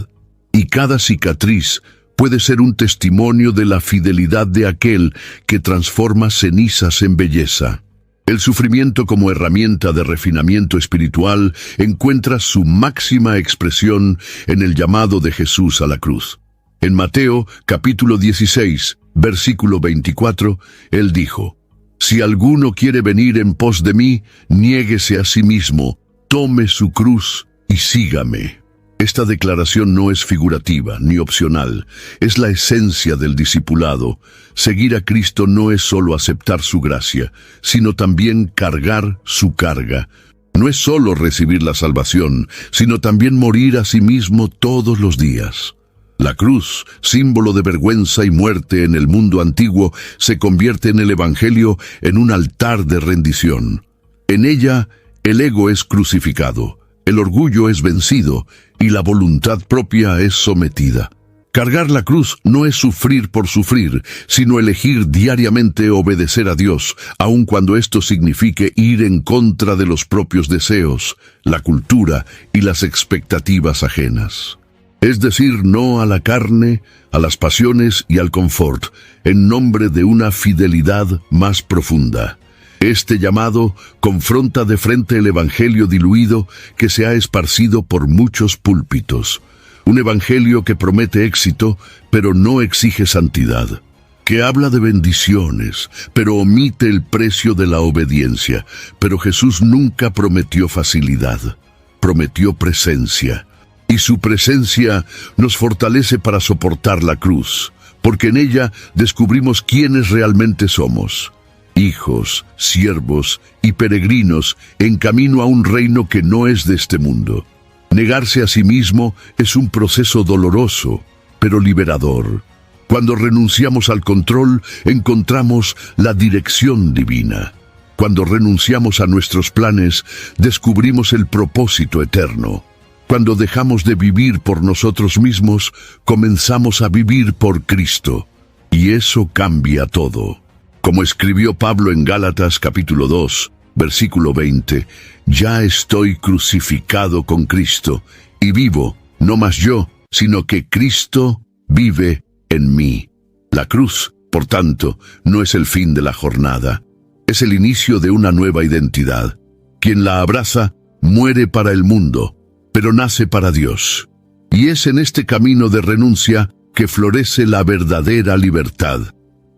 [SPEAKER 3] y cada cicatriz puede ser un testimonio de la fidelidad de aquel que transforma cenizas en belleza. El sufrimiento como herramienta de refinamiento espiritual encuentra su máxima expresión en el llamado de Jesús a la cruz. En Mateo capítulo 16, versículo 24, Él dijo: Si alguno quiere venir en pos de mí, niéguese a sí mismo, tome su cruz y sígame. Esta declaración no es figurativa ni opcional, es la esencia del discipulado. Seguir a Cristo no es solo aceptar su gracia, sino también cargar su carga. No es solo recibir la salvación, sino también morir a sí mismo todos los días. La cruz, símbolo de vergüenza y muerte en el mundo antiguo, se convierte en el Evangelio en un altar de rendición. En ella, el ego es crucificado, el orgullo es vencido y la voluntad propia es sometida. Cargar la cruz no es sufrir por sufrir, sino elegir diariamente obedecer a Dios, aun cuando esto signifique ir en contra de los propios deseos, la cultura y las expectativas ajenas. Es decir, no a la carne, a las pasiones y al confort, en nombre de una fidelidad más profunda. Este llamado confronta de frente el evangelio diluido que se ha esparcido por muchos púlpitos. Un evangelio que promete éxito, pero no exige santidad. Que habla de bendiciones, pero omite el precio de la obediencia. Pero Jesús nunca prometió facilidad, prometió presencia. Y su presencia nos fortalece para soportar la cruz, porque en ella descubrimos quiénes realmente somos. Hijos, siervos y peregrinos en camino a un reino que no es de este mundo. Negarse a sí mismo es un proceso doloroso, pero liberador. Cuando renunciamos al control, encontramos la dirección divina. Cuando renunciamos a nuestros planes, descubrimos el propósito eterno. Cuando dejamos de vivir por nosotros mismos, comenzamos a vivir por Cristo. Y eso cambia todo. Como escribió Pablo en Gálatas capítulo 2, versículo 20, ya estoy crucificado con Cristo, y vivo, no más yo, sino que Cristo vive en mí. La cruz, por tanto, no es el fin de la jornada, es el inicio de una nueva identidad. Quien la abraza, muere para el mundo, pero nace para Dios. Y es en este camino de renuncia que florece la verdadera libertad.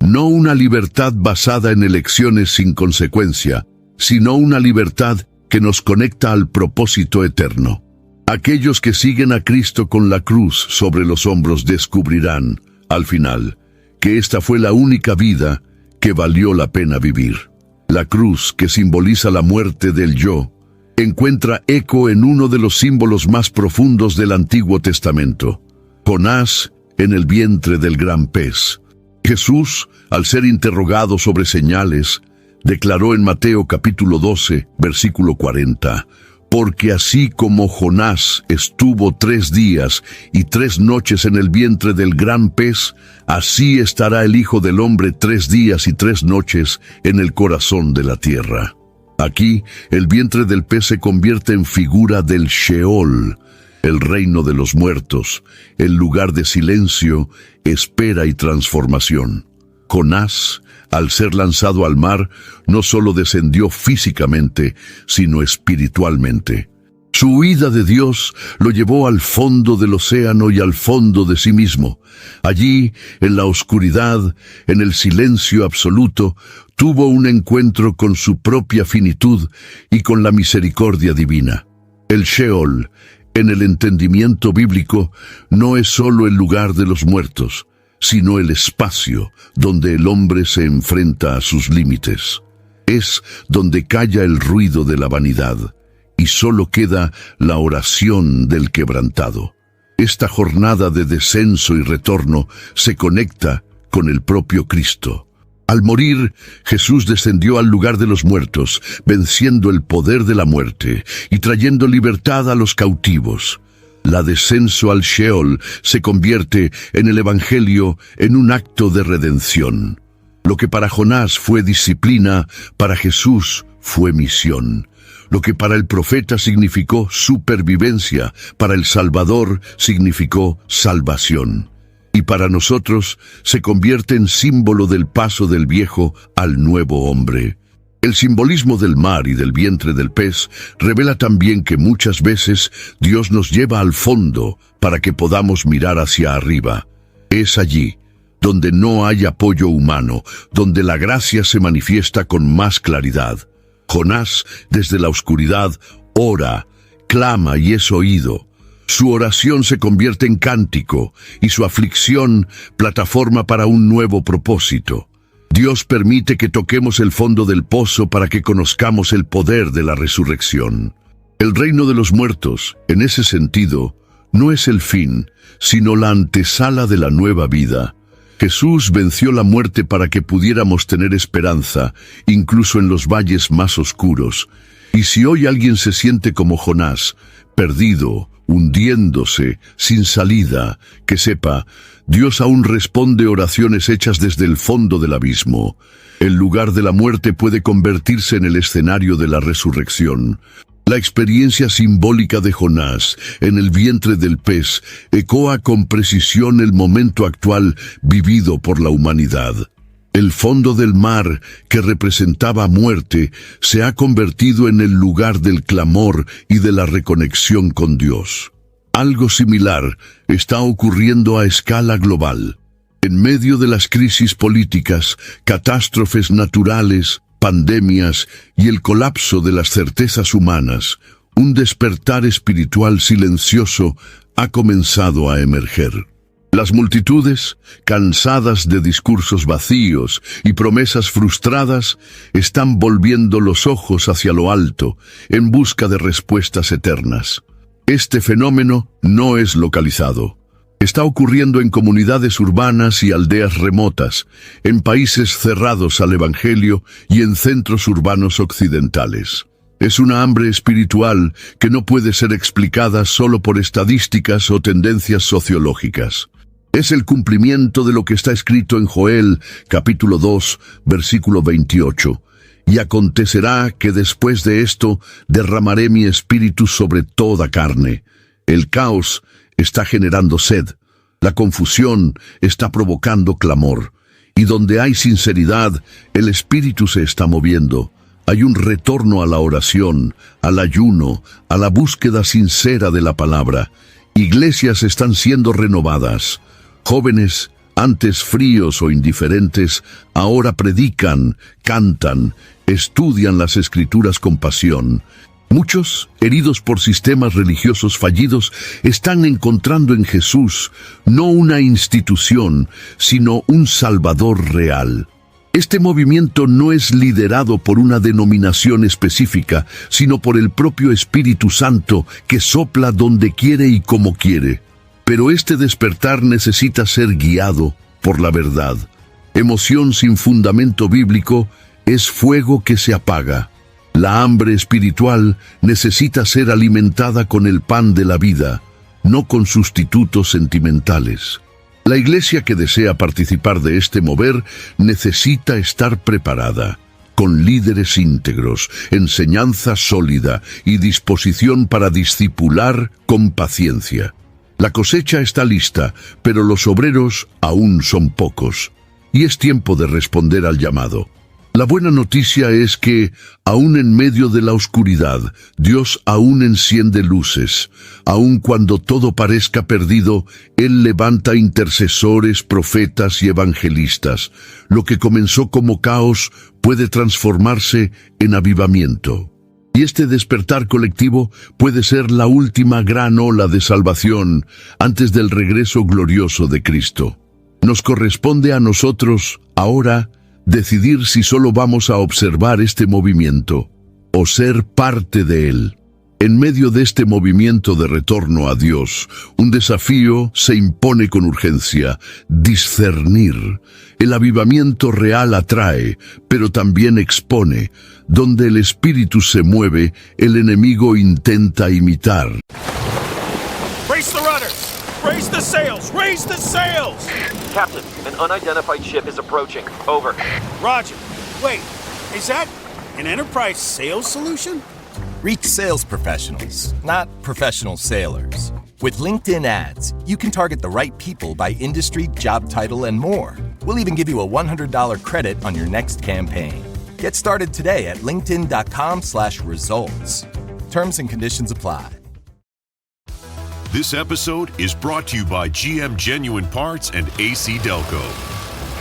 [SPEAKER 3] No una libertad basada en elecciones sin consecuencia, sino una libertad que nos conecta al propósito eterno. Aquellos que siguen a Cristo con la cruz sobre los hombros descubrirán, al final, que esta fue la única vida que valió la pena vivir. La cruz, que simboliza la muerte del yo, encuentra eco en uno de los símbolos más profundos del Antiguo Testamento: Jonás en el vientre del gran pez. Jesús, al ser interrogado sobre señales, declaró en Mateo capítulo 12, versículo 40, «Porque así como Jonás estuvo 3 días y 3 noches en el vientre del gran pez, así estará el Hijo del Hombre 3 días y 3 noches en el corazón de la tierra». Aquí, el vientre del pez se convierte en figura del Sheol, el reino de los muertos, el lugar de silencio, espera y transformación. Jonás, al ser lanzado al mar, no solo descendió físicamente, sino espiritualmente. Su huida de Dios lo llevó al fondo del océano y al fondo de sí mismo. Allí, en la oscuridad, en el silencio absoluto, tuvo un encuentro con su propia finitud y con la misericordia divina. El Sheol, en el entendimiento bíblico, no es solo el lugar de los muertos, sino el espacio donde el hombre se enfrenta a sus límites. Es donde calla el ruido de la vanidad y solo queda la oración del quebrantado. Esta jornada de descenso y retorno se conecta con el propio Cristo. Al morir, Jesús descendió al lugar de los muertos, venciendo el poder de la muerte y trayendo libertad a los cautivos. La descenso al Sheol se convierte en el Evangelio en un acto de redención. Lo que para Jonás fue disciplina, para Jesús fue misión. Lo que para el profeta significó supervivencia, para el Salvador significó salvación. Y para nosotros se convierte en símbolo del paso del viejo al nuevo hombre. El simbolismo del mar y del vientre del pez revela también que muchas veces Dios nos lleva al fondo para que podamos mirar hacia arriba. Es allí donde no hay apoyo humano, donde la gracia se manifiesta con más claridad. Jonás, desde la oscuridad, ora, clama y es oído. Su oración se convierte en cántico y su aflicción plataforma para un nuevo propósito. Dios permite que toquemos el fondo del pozo para que conozcamos el poder de la resurrección. El reino de los muertos, en ese sentido, no es el fin, sino la antesala de la nueva vida. Jesús venció la muerte para que pudiéramos tener esperanza, incluso en los valles más oscuros. Y si hoy alguien se siente como Jonás, perdido, hundiéndose, sin salida, que sepa, Dios aún responde oraciones hechas desde el fondo del abismo. El lugar de la muerte puede convertirse en el escenario de la resurrección. La experiencia simbólica de Jonás en el vientre del pez ecoa con precisión el momento actual vivido por la humanidad. El fondo del mar, que representaba muerte, se ha convertido en el lugar del clamor y de la reconexión con Dios. Algo similar está ocurriendo a escala global. En medio de las crisis políticas, catástrofes naturales, pandemias y el colapso de las certezas humanas, un despertar espiritual silencioso ha comenzado a emerger. Las multitudes, cansadas de discursos vacíos y promesas frustradas, están volviendo los ojos hacia lo alto en busca de respuestas eternas. Este fenómeno no es localizado. Está ocurriendo en comunidades urbanas y aldeas remotas, en países cerrados al Evangelio y en centros urbanos occidentales. Es una hambre espiritual que no puede ser explicada solo por estadísticas o tendencias sociológicas. Es el cumplimiento de lo que está escrito en Joel, capítulo 2, versículo 28. Y acontecerá que después de esto derramaré mi espíritu sobre toda carne. El caos está generando sed. La confusión está provocando clamor. Y donde hay sinceridad, el espíritu se está moviendo. Hay un retorno a la oración, al ayuno, a la búsqueda sincera de la palabra. Iglesias están siendo renovadas. Jóvenes, antes fríos o indiferentes, ahora predican, cantan, estudian las Escrituras con pasión. Muchos, heridos por sistemas religiosos fallidos, están encontrando en Jesús no una institución, sino un Salvador real. Este movimiento no es liderado por una denominación específica, sino por el propio Espíritu Santo que sopla donde quiere y como quiere. Pero este despertar necesita ser guiado por la verdad. Emoción sin fundamento bíblico es fuego que se apaga. La hambre espiritual necesita ser alimentada con el pan de la vida, no con sustitutos sentimentales. La iglesia que desea participar de este mover necesita estar preparada, con líderes íntegros, enseñanza sólida y disposición para discipular con paciencia. La cosecha está lista, pero los obreros aún son pocos, y es tiempo de responder al llamado. La buena noticia es que, aún en medio de la oscuridad, Dios aún enciende luces. Aun cuando todo parezca perdido, Él levanta intercesores, profetas y evangelistas. Lo que comenzó como caos puede transformarse en avivamiento. Y este despertar colectivo puede ser la última gran ola de salvación antes del regreso glorioso de Cristo. Nos corresponde a nosotros, ahora, decidir si solo vamos a observar este movimiento o ser parte de él. En medio de este movimiento de retorno a Dios, un desafío se impone con urgencia: discernir. El avivamiento real atrae, pero también expone. Donde el espíritu se mueve, el enemigo intenta imitar.
[SPEAKER 13] Brace the rudders! Raise the sails! Raise the sails!
[SPEAKER 14] Captain, an unidentified ship is approaching. Over.
[SPEAKER 13] Roger. Wait, is that an enterprise sales solution?
[SPEAKER 15] Reach sales professionals, not professional sailors. With LinkedIn ads, you can target the right people by industry, job title, and more. We'll even give you a $100 credit on your next campaign. Get started today at linkedin.com/results. Terms and conditions apply.
[SPEAKER 16] This episode is brought to you by GM Genuine Parts and AC Delco.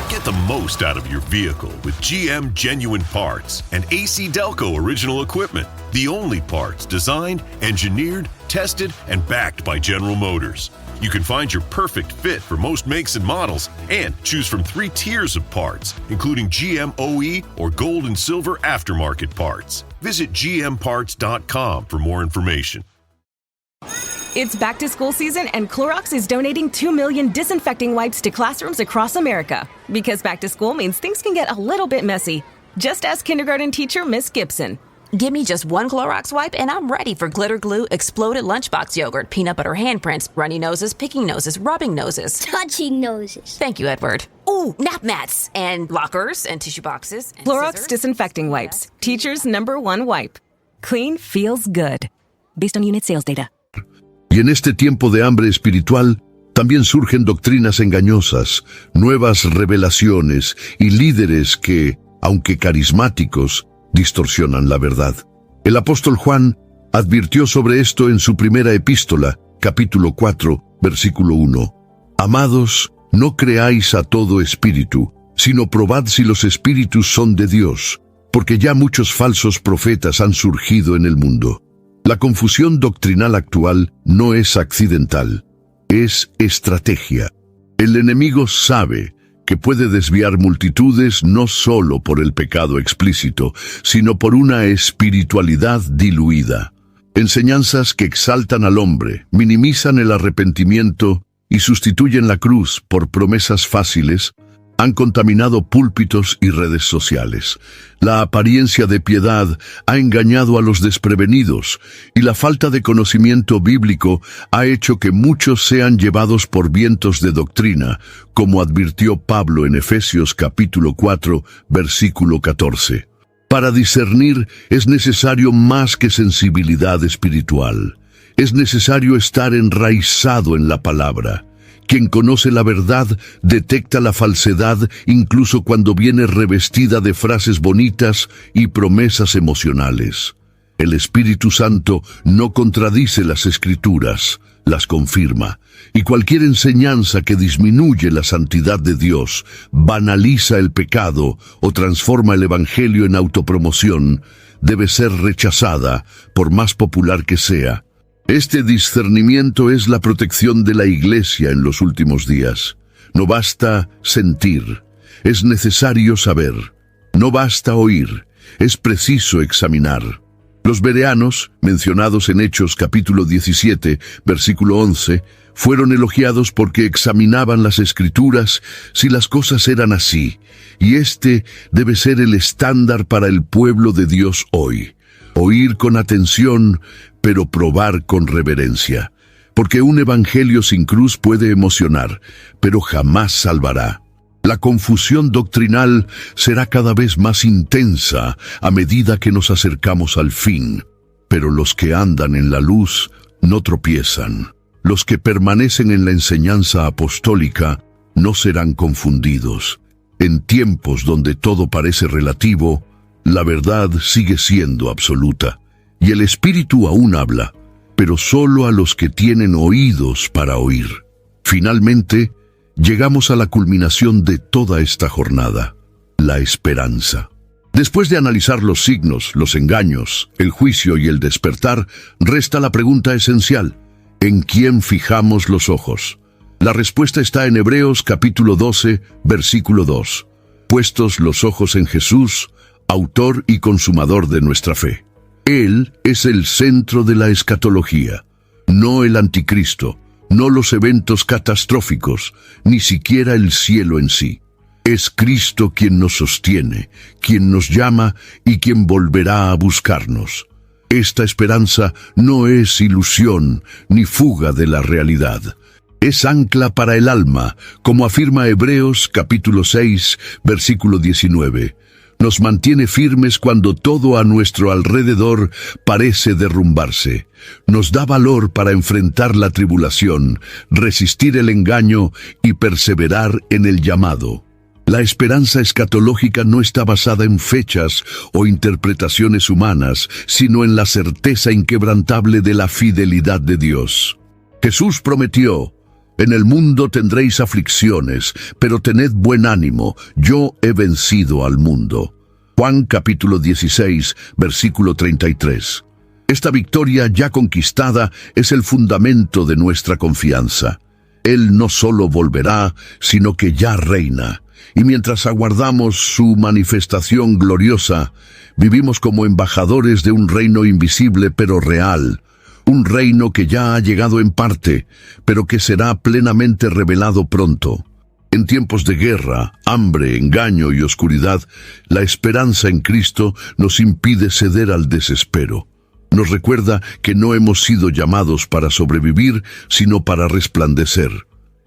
[SPEAKER 16] Get the most out of your vehicle with GM Genuine Parts and AC Delco original equipment. The only parts designed, engineered, tested, and backed by General Motors. You can find your perfect fit for most makes and models and choose from 3 tiers of parts, including GM OE or gold and silver aftermarket parts. Visit gmparts.com for more information.
[SPEAKER 17] It's back to school season and Clorox is donating 2 million disinfecting wipes to classrooms across America. Because back to school means things can get a little bit messy. Just ask kindergarten teacher Miss Gibson.
[SPEAKER 8] Give me just one Clorox wipe and I'm ready for glitter glue, exploded lunchbox yogurt, peanut butter handprints, runny noses, picking noses, rubbing noses.
[SPEAKER 18] Touching noses.
[SPEAKER 8] Thank you, Edward. Ooh, nap mats and lockers and tissue boxes. And
[SPEAKER 17] Clorox
[SPEAKER 8] scissors.
[SPEAKER 17] disinfecting wipes. Teacher's #1 wipe. Clean feels good. Based on unit sales data.
[SPEAKER 3] Y en este tiempo de hambre espiritual, también surgen doctrinas engañosas, nuevas revelaciones y líderes que, aunque carismáticos, distorsionan la verdad. El apóstol Juan advirtió sobre esto en su primera epístola, capítulo 4, versículo 1. Amados, no creáis a todo espíritu, sino probad si los espíritus son de Dios, porque ya muchos falsos profetas han surgido en el mundo. La confusión doctrinal actual no es accidental, es estrategia. El enemigo sabe que puede desviar multitudes no solo por el pecado explícito, sino por una espiritualidad diluida. Enseñanzas que exaltan al hombre, minimizan el arrepentimiento y sustituyen la cruz por promesas fáciles, han contaminado púlpitos y redes sociales. La apariencia de piedad ha engañado a los desprevenidos y la falta de conocimiento bíblico ha hecho que muchos sean llevados por vientos de doctrina, como advirtió Pablo en Efesios capítulo 4, versículo 14. Para discernir es necesario más que sensibilidad espiritual. Es necesario estar enraizado en la palabra. Quien conoce la verdad detecta la falsedad incluso cuando viene revestida de frases bonitas y promesas emocionales. El Espíritu Santo no contradice las Escrituras, las confirma, y cualquier enseñanza que disminuye la santidad de Dios, banaliza el pecado o transforma el Evangelio en autopromoción, debe ser rechazada, por más popular que sea. Este discernimiento es la protección de la Iglesia en los últimos días. No basta sentir. es necesario saber. No basta oír, es preciso examinar. Los bereanos, mencionados en Hechos capítulo 17, versículo 11, fueron elogiados porque examinaban las Escrituras si las cosas eran así, y este debe ser el estándar para el pueblo de Dios hoy. Oír con atención, pero probar con reverencia, porque un evangelio sin cruz puede emocionar, pero jamás salvará. La confusión doctrinal será cada vez más intensa a medida que nos acercamos al fin, pero los que andan en la luz no tropiezan. Los que permanecen en la enseñanza apostólica no serán confundidos. En tiempos donde todo parece relativo, la verdad sigue siendo absoluta, y el Espíritu aún habla, pero solo a los que tienen oídos para oír. Finalmente, llegamos a la culminación de toda esta jornada, la esperanza. Después de analizar los signos, los engaños, el juicio y el despertar, resta la pregunta esencial: ¿en quién fijamos los ojos? La respuesta está en Hebreos capítulo 12, versículo 2. Puestos los ojos en Jesús, autor y consumador de nuestra fe. Él es el centro de la escatología, no el anticristo, no los eventos catastróficos, ni siquiera el cielo en sí. Es Cristo quien nos sostiene, quien nos llama y quien volverá a buscarnos. Esta esperanza no es ilusión ni fuga de la realidad. Es ancla para el alma, como afirma Hebreos capítulo 6, versículo 19. Nos mantiene firmes cuando todo a nuestro alrededor parece derrumbarse. Nos da valor para enfrentar la tribulación, resistir el engaño y perseverar en el llamado. La esperanza escatológica no está basada en fechas o interpretaciones humanas, sino en la certeza inquebrantable de la fidelidad de Dios. Jesús prometió: «En el mundo tendréis aflicciones, pero tened buen ánimo, yo he vencido al mundo». Juan capítulo 16, versículo 33. Esta victoria ya conquistada es el fundamento de nuestra confianza. Él no solo volverá, sino que ya reina. Y mientras aguardamos su manifestación gloriosa, vivimos como embajadores de un reino invisible pero real. Un reino que ya ha llegado en parte, pero que será plenamente revelado pronto. En tiempos de guerra, hambre, engaño y oscuridad, la esperanza en Cristo nos impide ceder al desespero. Nos recuerda que no hemos sido llamados para sobrevivir, sino para resplandecer.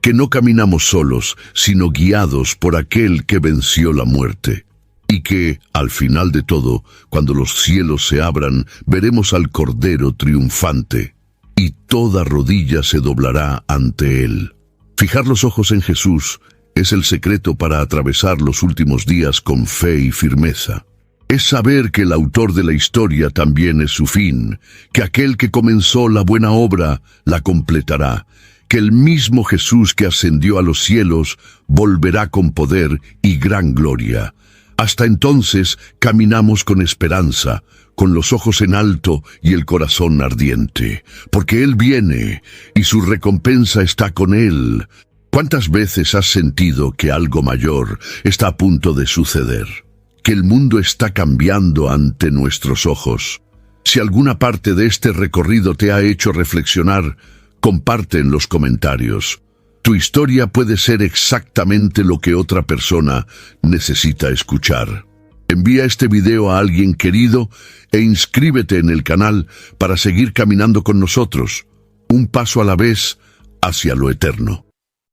[SPEAKER 3] Que no caminamos solos, sino guiados por aquel que venció la muerte. Y que, al final de todo, cuando los cielos se abran, veremos al Cordero triunfante, y toda rodilla se doblará ante él. Fijar los ojos en Jesús es el secreto para atravesar los últimos días con fe y firmeza. Es saber que el autor de la historia también es su fin, que aquel que comenzó la buena obra la completará, que el mismo Jesús que ascendió a los cielos volverá con poder y gran gloria. Hasta entonces caminamos con esperanza, con los ojos en alto y el corazón ardiente, porque Él viene y su recompensa está con Él. ¿Cuántas veces has sentido que algo mayor está a punto de suceder? Que el mundo está cambiando ante nuestros ojos. Si alguna parte de este recorrido te ha hecho reflexionar, comparte en los comentarios. Tu historia puede ser exactamente lo que otra persona necesita escuchar. Envía este video a alguien querido e inscríbete en el canal para seguir caminando con nosotros, un paso a la vez hacia lo eterno.